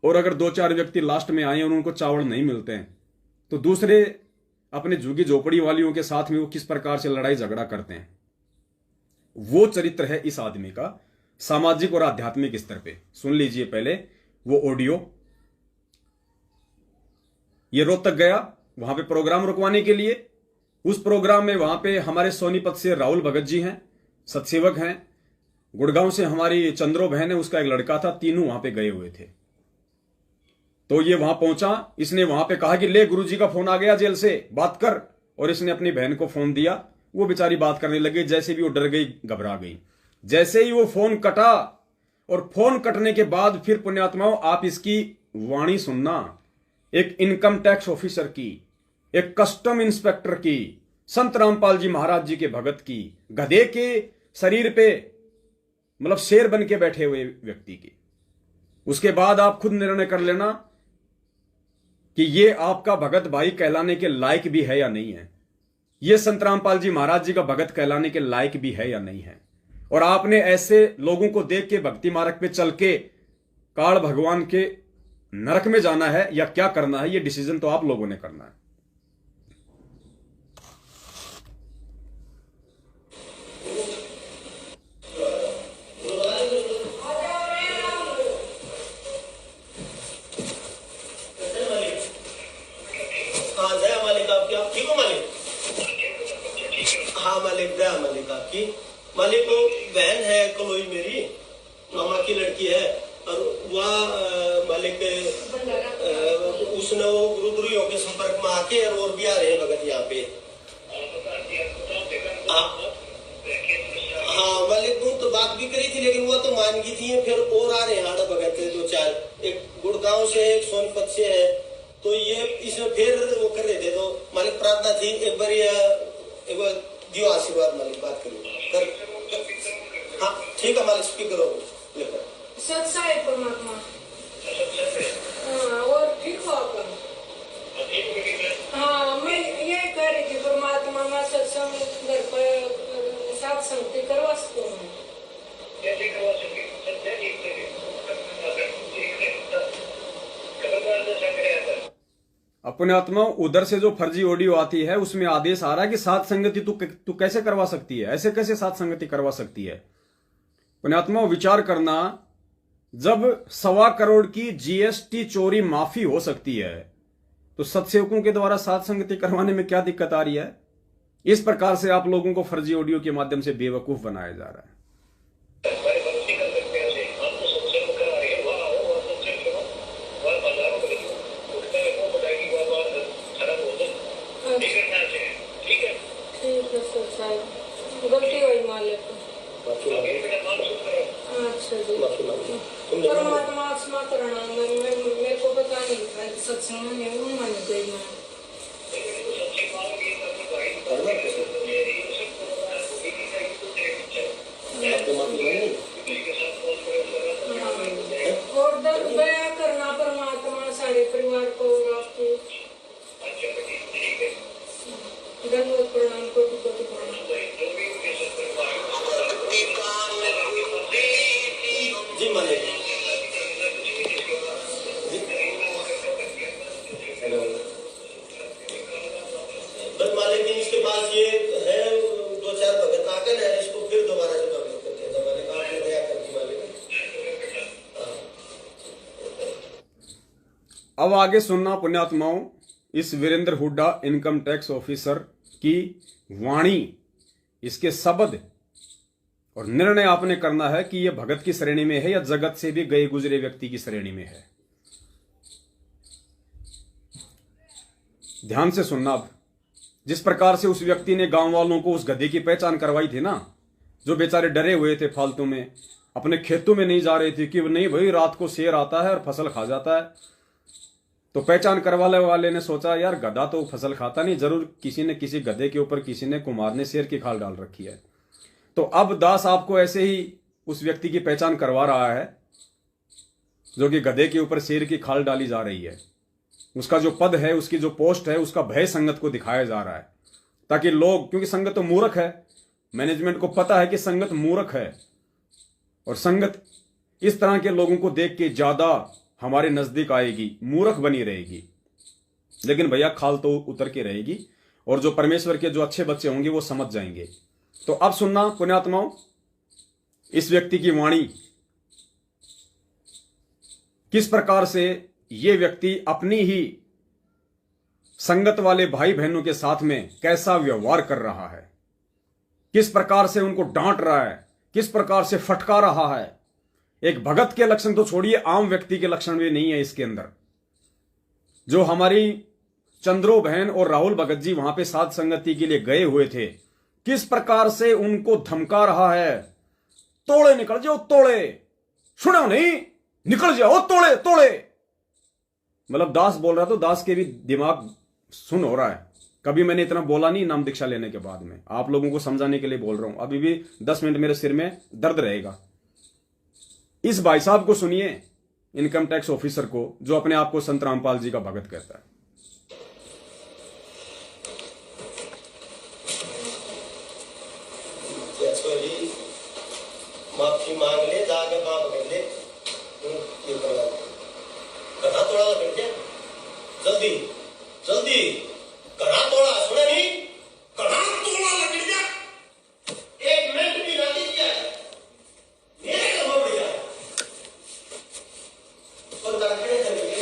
और अगर 2-4 व्यक्ति लास्ट में आए और उनको चावल नहीं मिलते हैं तो दूसरे अपने झुग्गी झोपड़ी वालियों के साथ में वो किस प्रकार से लड़ाई झगड़ा करते हैं। वो चरित्र है इस आदमी का सामाजिक और आध्यात्मिक स्तर पे। सुन लीजिए पहले वो ऑडियो। ये रोहतक गया वहां पे प्रोग्राम रुकवाने के लिए। उस प्रोग्राम में वहां पे हमारे सोनीपत से राहुल भगत जी हैं, सत्सेवक हैं। गुड़गांव से हमारी चंद्रो बहन है, उसका एक लड़का था, तीनों वहां पे गए हुए थे। तो ये वहां पहुंचा, इसने वहां पे कहा कि ले गुरुजी का फोन आ गया जेल से, बात कर। और इसने अपनी बहन को फोन दिया, वो बेचारी बात करने लगी। जैसे भी वो डर गई, घबरा गई। जैसे ही वो फोन कटा, और फोन कटने के बाद फिर पुण्यात्माओं आप इसकी वाणी सुनना, एक इनकम टैक्स ऑफिसर की, एक कस्टम इंस्पेक्टर की, संत रामपाल जी महाराज जी के भगत की, गधे के शरीर पे मतलब शेर बन के बैठे हुए व्यक्ति की। उसके बाद आप खुद निर्णय कर लेना कि ये आपका भगत भाई कहलाने के लायक भी है या नहीं है, ये संत रामपाल जी महाराज जी का भगत कहलाने के लायक भी है या नहीं है। और आपने ऐसे लोगों को देख के भक्ति मार्ग पे चल के काल भगवान के नरक में जाना है या क्या करना है, ये डिसीजन तो आप लोगों ने करना है। मालिक को बहन है कलोई मेरी, मामा की लड़की है, और वह मालिक उसने वो गुरुद्रोहियों के संपर्क में आके और भी आ रहे हैं भगत यहाँ पे। हाँ मालिक, वो तो बात भी करी थी लेकिन वो तो मान गई थी। फिर और आ रहे हैं आड़ा भगत 2-4, एक गुड़गांव से, एक सोनपत से है। तो ये इसमें फिर वो कर रहे थे। तो मालिक प्रार्थना थी एक बार दियो आशीर्वाद। मालिक बात करिए कर। हाँ ठीक है मालिक, स्पीकर हो सच्चा है परमात्मा। और ठीक हो आप? हाँ, मैं ये कह रही थी परमात्मा, मैं सत्संग घर पर साथ संगति करवा सकती हूँ। अपने आत्मा उधर से जो फर्जी ऑडियो आती है उसमें आदेश आ रहा है कि साथ संगति तू कैसे करवा सकती है, ऐसे कैसे साथ संगति करवा सकती है। अपने आत्मा विचार करना, जब 1.25 करोड़ की जीएसटी चोरी माफी हो सकती है तो सत्सेवकों के द्वारा साथ संगति करवाने में क्या दिक्कत आ रही है। इस प्रकार से आप लोगों को फर्जी ऑडियो के माध्यम से बेवकूफ बनाया जा रहा है। गलती हुई मालिक। अच्छा जी, परमात्मा क्षमा करना, मेरे को पता नहीं था सत्संग में हूँ मन गई मैं। और दया करना परमात्मा सारे परिवार को आपके धन्यवाद प्रणाम कोटि कोटि प्रणाम। जी मालिक। बस मालिक जी इसके पास ये है 2-4 भगत आकर है, इसको फिर दोबारा से भगत करते हैं। मालिक आपने दया करती मालिक। अब आगे सुनना पुण्यात्माओं, इस Virender Hooda income tax officer की वाणी, इसके शब्द और निर्णय आपने करना है कि यह भगत की श्रेणी में है या जगत से भी गए गुजरे व्यक्ति की श्रेणी में है। ध्यान से सुनना। अब जिस प्रकार से उस व्यक्ति ने गांव वालों को उस गधे की पहचान करवाई थी ना, जो बेचारे डरे हुए थे, फालतू में अपने खेतों में नहीं जा रहे थे कि नहीं भाई रात को शेर आता है और फसल खा जाता है, तो पहचान करवाने वाले ने सोचा यार गधा तो फसल खाता नहीं, जरूर किसी ने किसी गधे के ऊपर किसी ने कुमार ने शेर की खाल डाल रखी है। तो अब दास आपको ऐसे ही उस व्यक्ति की पहचान करवा रहा है जो कि गधे के ऊपर शेर की खाल डाली जा रही है। उसका जो पद है, उसकी जो पोस्ट है, उसका भय संगत को दिखाया जा रहा है, ताकि लोग, क्योंकि संगत तो मूर्ख है, मैनेजमेंट को पता है कि संगत मूर्ख है और संगत इस तरह के लोगों को देख के ज्यादा हमारे नजदीक आएगी, मूर्ख बनी रहेगी, लेकिन भैया खाल तो उतर के रहेगी और जो परमेश्वर के जो अच्छे बच्चे होंगे वो समझ जाएंगे। तो अब सुनना पुण्यात्माओं, इस व्यक्ति की वाणी, किस प्रकार से ये व्यक्ति अपनी ही संगत वाले भाई बहनों के साथ में कैसा व्यवहार कर रहा है, किस प्रकार से उनको डांट रहा है, किस प्रकार से फटका रहा है। एक भगत के लक्षण तो छोड़िए, आम व्यक्ति के लक्षण भी नहीं है इसके अंदर। जो हमारी चंद्रो बहन और राहुल भगत जी वहां पे साध संगति के लिए गए हुए थे, किस प्रकार से उनको धमका रहा है, तोड़े निकल जाओ तोड़े, सुनो नहीं निकल जाओ तोड़े तोड़े। मतलब दास बोल रहा तो दास के भी दिमाग सुन हो रहा है। कभी मैंने इतना बोला नहीं नाम दीक्षा लेने के बाद में, आप लोगों को समझाने के लिए बोल रहा हूं। अभी भी 10 मिनट मेरे सिर में दर्द रहेगा। इस भाई साहब को सुनिए, इनकम टैक्स ऑफिसर को, जो अपने आप को संत रामपाल जी का भगत कहता है। माफी मांग ले, जाके माफ कर ले, कड़ा तोड़ा लग गया, जल्दी जल्दी कड़ा तोड़ा, सुना नहीं, कड़ा तोड़ा लग गया, 1 मिनट भी ना दिया मेरे को बढ़ गया और दाखिले चले गए।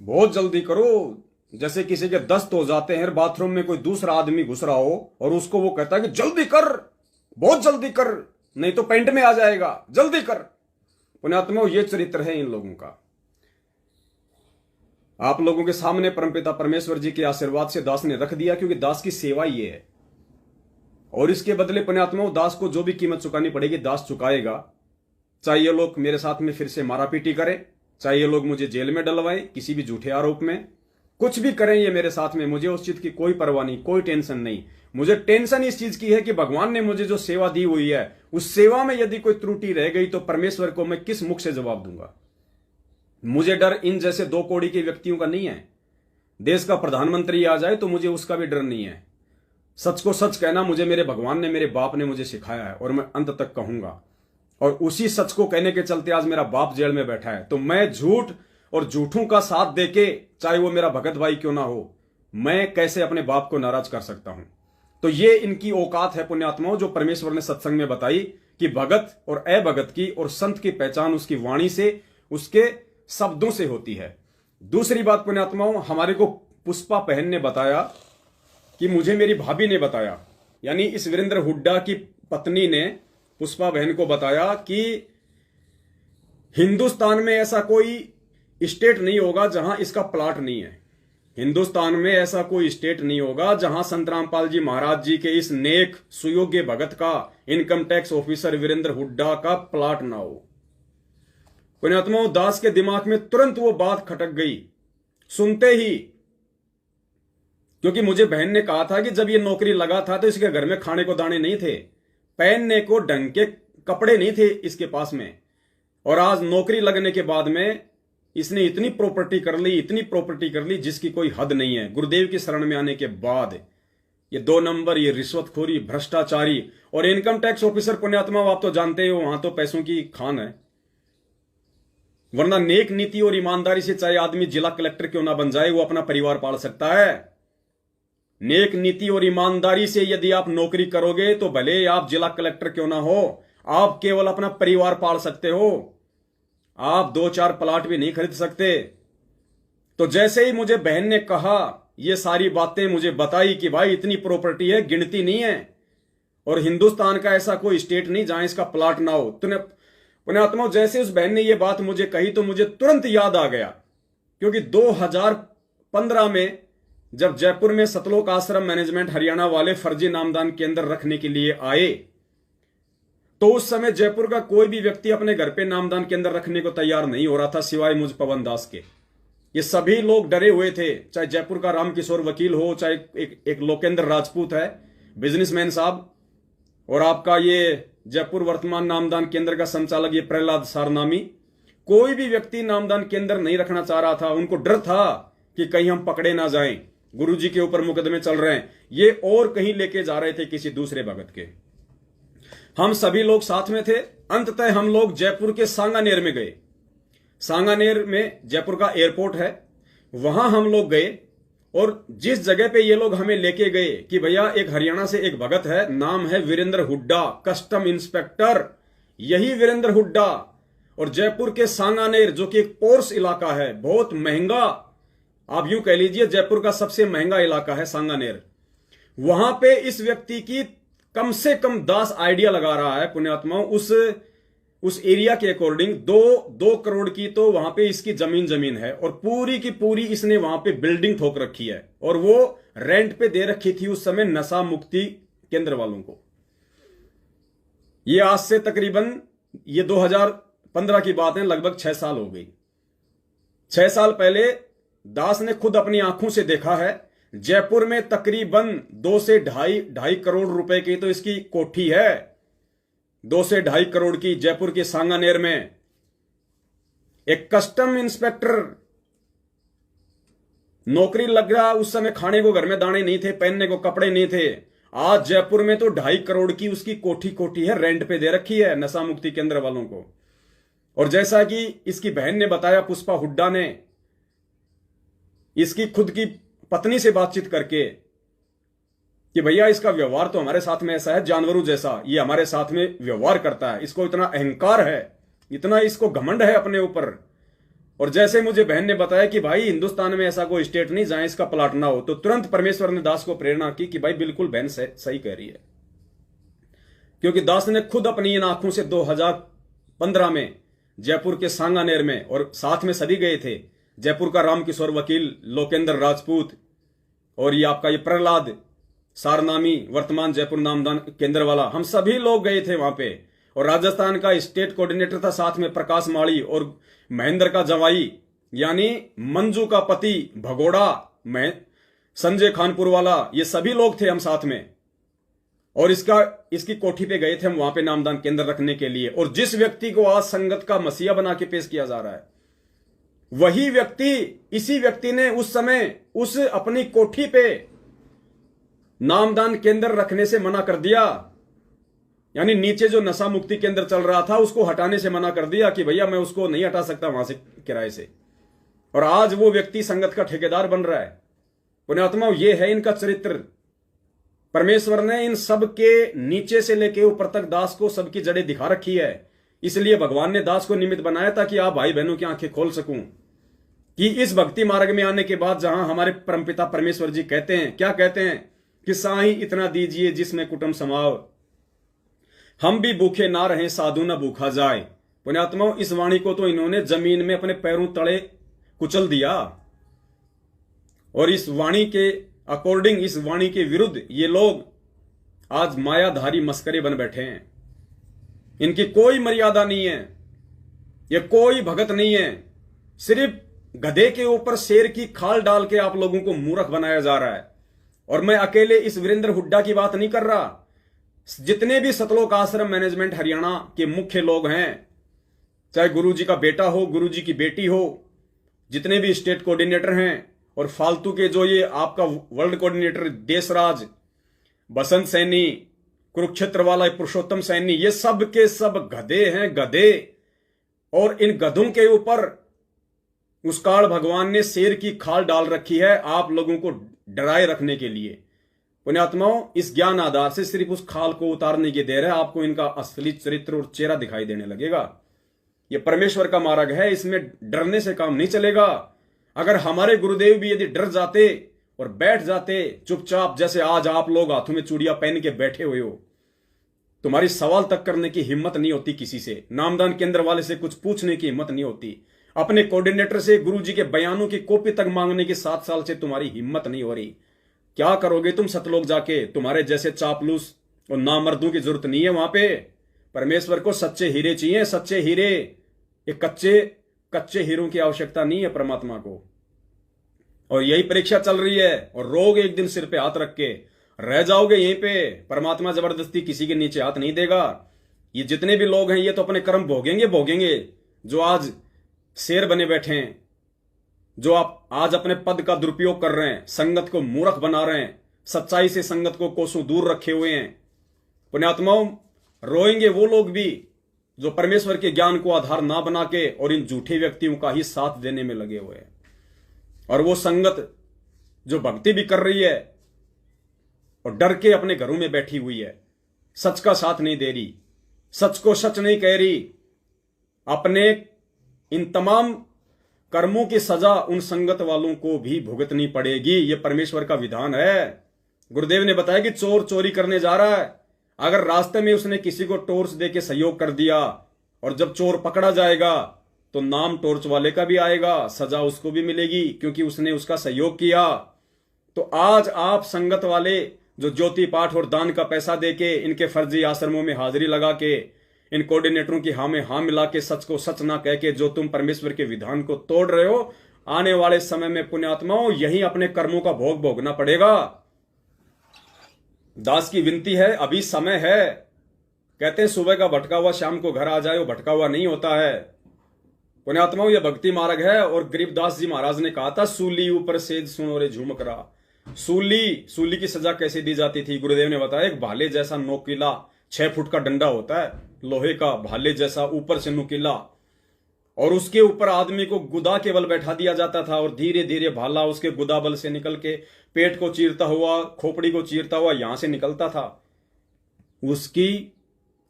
बहुत जल्दी करो। जैसे किसी के दस्त हो जाते हैं, बाथरूम में कोई दूसरा आदमी घुस रहा हो और उसको वो कहता है कि जल्दी कर, बहुत जल्दी कर, नहीं तो पेंट में आ जाएगा, जल्दी कर। पुण्यात्माओं, ये चरित्र है इन लोगों का। आप लोगों के सामने परमपिता परमेश्वर जी के आशीर्वाद से दास ने रख दिया, क्योंकि दास की सेवा ये है। और इसके बदले पुण्यात्माओं, दास को जो भी कीमत चुकानी पड़ेगी दास चुकाएगा। चाहे ये लोग मेरे साथ में फिर से मारापीटी करें, चाहे ये लोग मुझे जेल में डलवाएं किसी भी झूठे आरोप में, कुछ भी करें ये मेरे साथ में, मुझे उस चीज की कोई परवाह नहीं, कोई टेंशन नहीं। मुझे टेंशन इस चीज की है कि भगवान ने मुझे जो सेवा दी हुई है, उस सेवा में यदि कोई त्रुटि रह गई तो परमेश्वर को मैं किस मुख से जवाब दूंगा। मुझे डर इन जैसे 2 कौड़ी के व्यक्तियों का नहीं है। देश का प्रधानमंत्री आ जाए तो मुझे उसका भी डर नहीं है। सच को सच कहना मुझे मेरे भगवान ने, मेरे बाप ने मुझे सिखाया है और मैं अंत तक कहूंगा। और उसी सच को कहने के चलते आज मेरा बाप जेल में बैठा है। तो मैं झूठ और झूठों का साथ देके, चाहे वो मेरा भगत भाई क्यों ना हो, मैं कैसे अपने बाप को नाराज कर सकता हूं। तो ये इनकी औकात है पुण्यात्माओं, जो परमेश्वर ने सत्संग में बताई कि भगत और अभगत की और संत की पहचान उसकी वाणी से, उसके शब्दों से होती है। दूसरी बात पुण्यात्माओं, हमारे को पुष्पा बहन ने बताया कि मुझे मेरी भाभी ने बताया, यानी इस वीरेंद्र हुड्डा की पत्नी ने पुष्पा बहन को बताया कि हिंदुस्तान में ऐसा कोई स्टेट नहीं होगा जहां इसका प्लाट नहीं है। हिंदुस्तान में ऐसा कोई स्टेट नहीं होगा जहां संत रामपाल जी महाराज जी के इस नेक सुयोग्य भगत का, income tax officer Virender Hooda का प्लाट ना हो। पुण्यात्माओं, दास के दिमाग में तुरंत वो बात खटक गई सुनते ही, क्योंकि मुझे बहन ने कहा था कि जब ये नौकरी लगा था तो इसके घर में खाने को दाने नहीं थे, पहनने को ढंग के कपड़े नहीं थे इसके पास में। और आज नौकरी लगने के बाद में इसने इतनी प्रॉपर्टी कर ली, इतनी प्रॉपर्टी कर ली जिसकी कोई हद नहीं है। गुरुदेव की शरण में आने के बाद ये 2 नंबर, ये रिश्वतखोरी, भ्रष्टाचारी और इनकम टैक्स ऑफिसर पुण्यात्मा, आप तो जानते हो वहां तो पैसों की खान है। वरना नेक नीति और ईमानदारी से चाहे आदमी जिला कलेक्टर क्यों ना बन जाए, वो अपना परिवार पाल सकता है। नेक नीति और ईमानदारी से यदि आप नौकरी करोगे तो भले आप जिला कलेक्टर क्यों ना हो, आप केवल अपना परिवार पाल सकते हो, आप 2-4 प्लाट भी नहीं खरीद सकते। तो जैसे ही मुझे बहन ने कहा, ये सारी बातें मुझे बताई कि भाई इतनी प्रॉपर्टी है, गिनती नहीं है, और हिंदुस्तान का ऐसा कोई स्टेट नहीं जहां इसका प्लाट ना हो। पुण्यात्माओं, जैसे उस बहन ने ये बात मुझे कही तो मुझे तुरंत याद आ गया, क्योंकि 2015 में जब जयपुर में सतलोक आश्रम मैनेजमेंट हरियाणा वाले फर्जी नामदान केंद्र रखने के लिए आए, तो उस समय जयपुर का कोई भी व्यक्ति अपने घर पे नामदान केंद्र रखने को तैयार नहीं हो रहा था, सिवाय मुझ पवन दास के। ये सभी लोग डरे हुए थे, चाहे जयपुर का रामकिशोर वकील हो, चाहे एक लोकेंद्र राजपूत है बिजनेसमैन साहब, और आपका ये जयपुर वर्तमान नामदान केंद्र का संचालक ये प्रहलाद सारनामी। कोई भी व्यक्ति नामदान केंद्र नहीं रखना चाह रहा था। उनको डर था कि कहीं हम पकड़े ना जाएं, गुरुजी के ऊपर मुकदमे चल रहे हैं, ये और कहीं लेके जा रहे थे किसी दूसरे भगत के। हम सभी लोग साथ में थे। अंततः हम लोग जयपुर के सांगानेर में गए। सांगानेर में जयपुर का एयरपोर्ट है, वहां हम लोग गए, और जिस जगह पे ये लोग हमें लेके गए कि भैया एक हरियाणा से एक भगत है, नाम है वीरेंद्र हुड्डा, कस्टम इंस्पेक्टर, यही वीरेंद्र हुड्डा। और जयपुर के सांगानेर, जो कि एक पोर्स इलाका है, बहुत महंगा, आप यूं कह लीजिए जयपुर का सबसे महंगा इलाका है सांगानेर। वहां पे इस व्यक्ति की कम से कम दास आइडिया लगा रहा है पुण्यात्माओं, उस एरिया के अकॉर्डिंग 2 करोड़ की तो वहां पे इसकी जमीन है, और पूरी की पूरी इसने वहां पे बिल्डिंग ठोक रखी है, और वो रेंट पे दे रखी थी उस समय नशा मुक्ति केंद्र वालों को। ये आज से तकरीबन ये 2015 की बात है, लगभग 6 साल हो गई। 6 साल पहले दास ने खुद अपनी आंखों से देखा है, जयपुर में तकरीबन 2 से ढाई करोड़ रुपए की तो इसकी कोठी है, 2 से ढाई करोड़ की। जयपुर के सांगानेर में एक कस्टम इंस्पेक्टर नौकरी लग रहा, उस समय खाने को घर में दाने नहीं थे, पहनने को कपड़े नहीं थे। आज जयपुर में तो 2.5 करोड़ की उसकी कोठी है, रेंट पे दे रखी है नशा मुक्ति केंद्र वालों को। और जैसा कि इसकी बहन ने बताया, पुष्पा हुड्डा ने इसकी खुद की पत्नी से बातचीत करके कि भैया इसका व्यवहार तो हमारे साथ में ऐसा है जानवरों जैसा, ये हमारे साथ में व्यवहार करता है, इसको इतना अहंकार है, इतना इसको घमंड है अपने ऊपर। और जैसे मुझे बहन ने बताया कि भाई हिंदुस्तान में ऐसा कोई स्टेट नहीं जहां इसका प्लाट ना हो, तो तुरंत परमेश्वर ने दास को प्रेरणा की कि भाई बिल्कुल बहन सही कह रही है। क्योंकि दास ने खुद अपनी इन आंखों से 2015 में जयपुर के सांगानेर में, और साथ में सभी गए थे, जयपुर का रामकिशोर वकील, लोकेंद्र राजपूत, और ये आपका ये प्रहलाद सारनामी, वर्तमान जयपुर नामदान केंद्र वाला, हम सभी लोग गए थे वहां पे। और राजस्थान का स्टेट कोऑर्डिनेटर था साथ में प्रकाश माली, और महेंद्र का जवाई यानी मंजू का पति भगोड़ा, संजय खानपुर वाला, ये सभी लोग थे हम साथ में। और इसकी कोठी पे गए थे हम वहां पे नामदान केंद्र रखने के लिए। और जिस व्यक्ति को आज संगत का मसीहा बना के पेश किया जा रहा है, वही व्यक्ति, इसी व्यक्ति ने उस समय उस अपनी कोठी पे नामदान केंद्र रखने से मना कर दिया, यानी नीचे जो नशा मुक्ति केंद्र चल रहा था उसको हटाने से मना कर दिया कि भैया मैं उसको नहीं हटा सकता वहां से किराए से। और आज वो व्यक्ति संगत का ठेकेदार बन रहा है। पुण्यात्माओं, ये है इनका चरित्र। परमेश्वर ने इन सब के नीचे से लेके ऊपर तक दास को सबकी जड़ें दिखा रखी है। इसलिए भगवान ने दास को निमित्त बनाया ताकि आप भाई बहनों की आंखें खोल सकूं कि इस भक्ति मार्ग में आने के बाद जहां हमारे परमपिता परमेश्वर जी कहते हैं, क्या कहते हैं कि साही इतना दीजिए जिसमें कुटुंब समाव, हम भी भूखे ना रहें साधु ना भूखा जाए। पुण्यात्माओं, इस वाणी को तो इन्होंने जमीन में अपने पैरों तले कुचल दिया और इस वाणी के अकॉर्डिंग, इस वाणी के विरुद्ध ये लोग आज मायाधारी मस्करे बन बैठे हैं। इनकी कोई मर्यादा नहीं है, ये कोई भगत नहीं है। सिर्फ गधे के ऊपर शेर की खाल डाल के आप लोगों को मूर्ख बनाया जा रहा है। और मैं अकेले इस वीरेंद्र हुड्डा की बात नहीं कर रहा, जितने भी सतलोक आश्रम मैनेजमेंट हरियाणा के मुख्य लोग हैं, चाहे गुरुजी का बेटा हो, गुरुजी की बेटी हो, जितने भी स्टेट कोऑर्डिनेटर हैं और फालतू के जो ये आपका वर्ल्ड कोऑर्डिनेटर देशराज, बसंत सैनी, कुरुक्षेत्र वाला पुरुषोत्तम सैनी, ये सब के सब गधे हैं, गधे। और इन गधों के ऊपर उस काल भगवान ने शेर की खाल डाल रखी है आप लोगों को डराए रखने के लिए। पुण्यात्माओं, इस ज्ञान आधार से सिर्फ उस खाल को उतारने की देर है, आपको इनका असली चरित्र और चेहरा दिखाई देने लगेगा। यह परमेश्वर का मार्ग है, इसमें डरने से काम नहीं चलेगा। अगर हमारे गुरुदेव भी यदि डर जाते और बैठ जाते चुपचाप, जैसे आज आप लोग हाथों में चूड़ियां पहन के बैठे हुए हो, तुम्हारी सवाल तक करने की हिम्मत नहीं होती, किसी से नामदान केंद्र वाले से कुछ पूछने की हिम्मत नहीं होती, अपने कोऑर्डिनेटर से गुरुजी के बयानों की कॉपी तक मांगने की 7 साल से तुम्हारी हिम्मत नहीं हो रही, क्या करोगे तुम सतलोक जाके? तुम्हारे जैसे चापलूस और नामर्दों की जरूरत नहीं है वहां पे। परमेश्वर को सच्चे हीरे चाहिए, सच्चे हीरे। ये कच्चे हीरों की आवश्यकता नहीं है परमात्मा को। और यही परीक्षा चल रही है और रोग एक दिन सिर पे हाथ रख के रह जाओगे यहीं पे। परमात्मा जबरदस्ती किसी के नीचे हाथ नहीं देगा। ये जितने भी लोग हैं ये तो अपने कर्म भोगेंगे। जो आज शेर बने बैठे हैं, जो आप आज अपने पद का दुरुपयोग कर रहे हैं, संगत को मूर्ख बना रहे हैं, सच्चाई से संगत को कोसों दूर रखे हुए हैं। पुण्यात्माओं, रोएंगे वो लोग भी जो परमेश्वर के ज्ञान को आधार ना बना के और इन झूठे व्यक्तियों का ही साथ देने में लगे हुए हैं। और वो संगत जो भक्ति भी कर रही है और डर के अपने घरों में बैठी हुई है, सच का साथ नहीं दे रही, सच को सच नहीं कह रही, अपने इन तमाम कर्मों की सजा उन संगत वालों को भी भुगतनी पड़ेगी। यह परमेश्वर का विधान है। गुरुदेव ने बताया कि चोर चोरी करने जा रहा है, अगर रास्ते में उसने किसी को टॉर्च देके सहयोग कर दिया और जब चोर पकड़ा जाएगा तो नाम टॉर्च वाले का भी आएगा, सजा उसको भी मिलेगी क्योंकि उसने उसका सहयोग किया। तो आज आप संगत वाले जो ज्योति पाठ और दान का पैसा देके इनके फर्जी आश्रमों में हाजिरी लगा के इन कोऑर्डिनेटरों की हाँ में हाँ मिला के सच को सच ना कह के जो तुम परमेश्वर के विधान को तोड़ रहे हो, आने वाले समय में पुण्यात्माओं यही अपने कर्मों का भोग भोगना पड़ेगा। दास की विनती है, अभी समय है। कहते हैं सुबह का भटका हुआ शाम को घर आ जाए, वो भटका हुआ नहीं होता है। पुण्यात्माओं, यह भक्ति मार्ग है। और गरीबदास जी महाराज ने कहा था, सूली ऊपर सेज सुनो रे झुमकरा। सूली की सजा कैसे दी जाती थी? गुरुदेव ने बताया, एक भाले जैसा नोकीला 6 फुट का डंडा होता है, लोहे का, भाले जैसा, ऊपर से नुकीला, और उसके ऊपर आदमी को गुदा के बल बैठा दिया जाता था और धीरे धीरे भाला उसके गुदा बल से निकल के पेट को चीरता हुआ, खोपड़ी को चीरता हुआ यहां से निकलता था। उसकी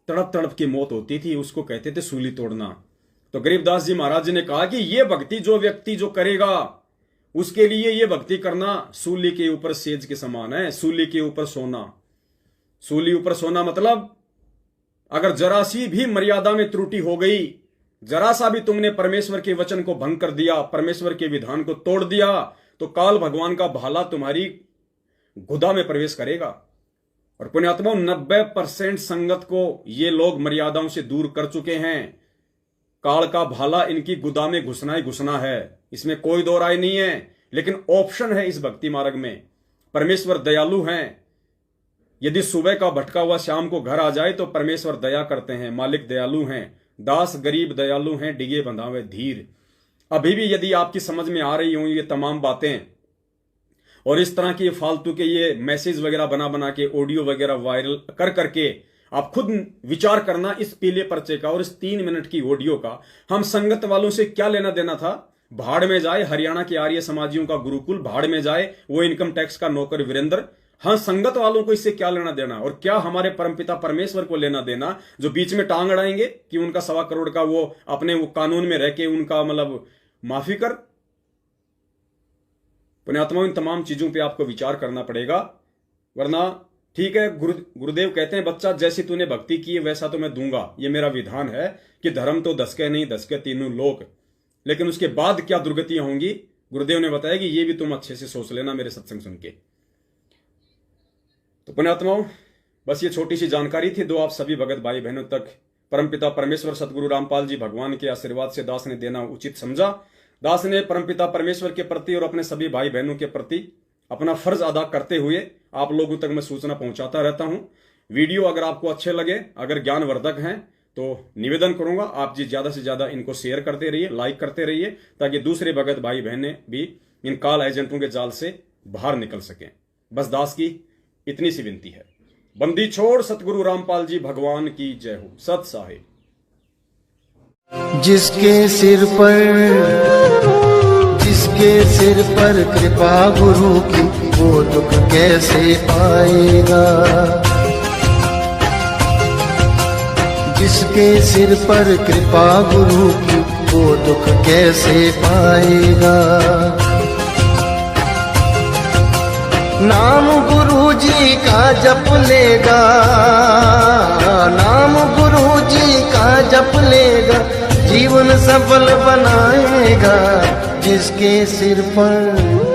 तड़प तड़प की मौत होती थी, उसको कहते थे सूली तोड़ना। तो गरीबदास जी महाराज जी ने कहा कि यह भक्ति जो व्यक्ति जो करेगा उसके लिए यह भक्ति करना सूली के ऊपर सेज के समान है। सूली के ऊपर सोना, सूली ऊपर सोना मतलब अगर जरा सी भी मर्यादा में त्रुटि हो गई, जरा सा भी तुमने परमेश्वर के वचन को भंग कर दिया, परमेश्वर के विधान को तोड़ दिया, तो काल भगवान का भाला तुम्हारी गुदा में प्रवेश करेगा। और पुण्यात्मा 90% संगत को ये लोग मर्यादाओं से दूर कर चुके हैं। काल का भाला इनकी गुदा में घुसना ही घुसना है, इसमें कोई दो राय नहीं है। लेकिन ऑप्शन है इस भक्ति मार्ग में। परमेश्वर दयालु हैं। यदि सुबह का भटका हुआ शाम को घर आ जाए तो परमेश्वर दया करते हैं, मालिक दयालु हैं। दास गरीब दयालु हैं, डिगे बंधावे धीर। अभी भी यदि आपकी समझ में आ रही हों ये तमाम बातें और इस तरह के फालतू के ये मैसेज वगैरह बना बना के ऑडियो वगैरह वायरल कर करके आप खुद विचार करना इस पीले पर्चे का और इस 3 मिनट की ऑडियो का। हम संगत वालों से क्या लेना देना था? भाड़ में जाए हरियाणा के आर्य समाजियों का गुरुकुल, भाड़ में जाए वो इनकम टैक्स का नौकर वीरेंद्र। हाँ, संगत वालों को इससे क्या लेना देना? और क्या हमारे परमपिता परमेश्वर को लेना देना जो बीच में टांग अड़ाएंगे कि उनका 1.25 करोड़ का वो अपने वो कानून में रह के उनका मतलब माफी कर। पुण्यात्मा, इन तमाम चीजों पे आपको विचार करना पड़ेगा, वरना ठीक है गुरुदेव कहते हैं बच्चा जैसी तूने भक्ति की है वैसा तो मैं दूंगा, ये मेरा विधान है कि धर्म तो दसके नहीं दसके तीनों लोग। लेकिन उसके बाद क्या दुर्गतियां होंगी गुरुदेव ने बताया कि ये भी तुम अच्छे से सोच लेना मेरे सत्संग सुन के। तो पुण्यात्माओं, बस ये छोटी सी जानकारी थी, दो आप सभी भगत भाई बहनों तक परमपिता परमेश्वर सतगुरु रामपाल जी भगवान के आशीर्वाद से दास ने देना उचित समझा। दास ने परमपिता परमेश्वर के प्रति और अपने सभी भाई बहनों के प्रति अपना फर्ज अदा करते हुए आप लोगों तक मैं सूचना पहुंचाता रहता हूं। वीडियो अगर आपको अच्छे लगे, अगर ज्ञानवर्धक हैं, तो निवेदन करूंगा आप जी ज्यादा से ज्यादा इनको शेयर करते रहिए, लाइक करते रहिए, ताकि दूसरे भगत भाई बहनें भी इन काल एजेंटों के जाल से बाहर निकल सकें। बस दास की इतनी सी विनती है। बंदी छोड़ सतगुरु रामपाल जी भगवान की जय हो। सत साहिब। जिसके सिर पर कृपा गुरु की वो दुख कैसे पाएगा। जिसके सिर पर कृपा गुरु की वो दुख कैसे पाएगा। नाम गुरु जी का जप लेगा, नाम गुरु जी का जप लेगा, जीवन सफल बनाएगा। जिसके सिर पर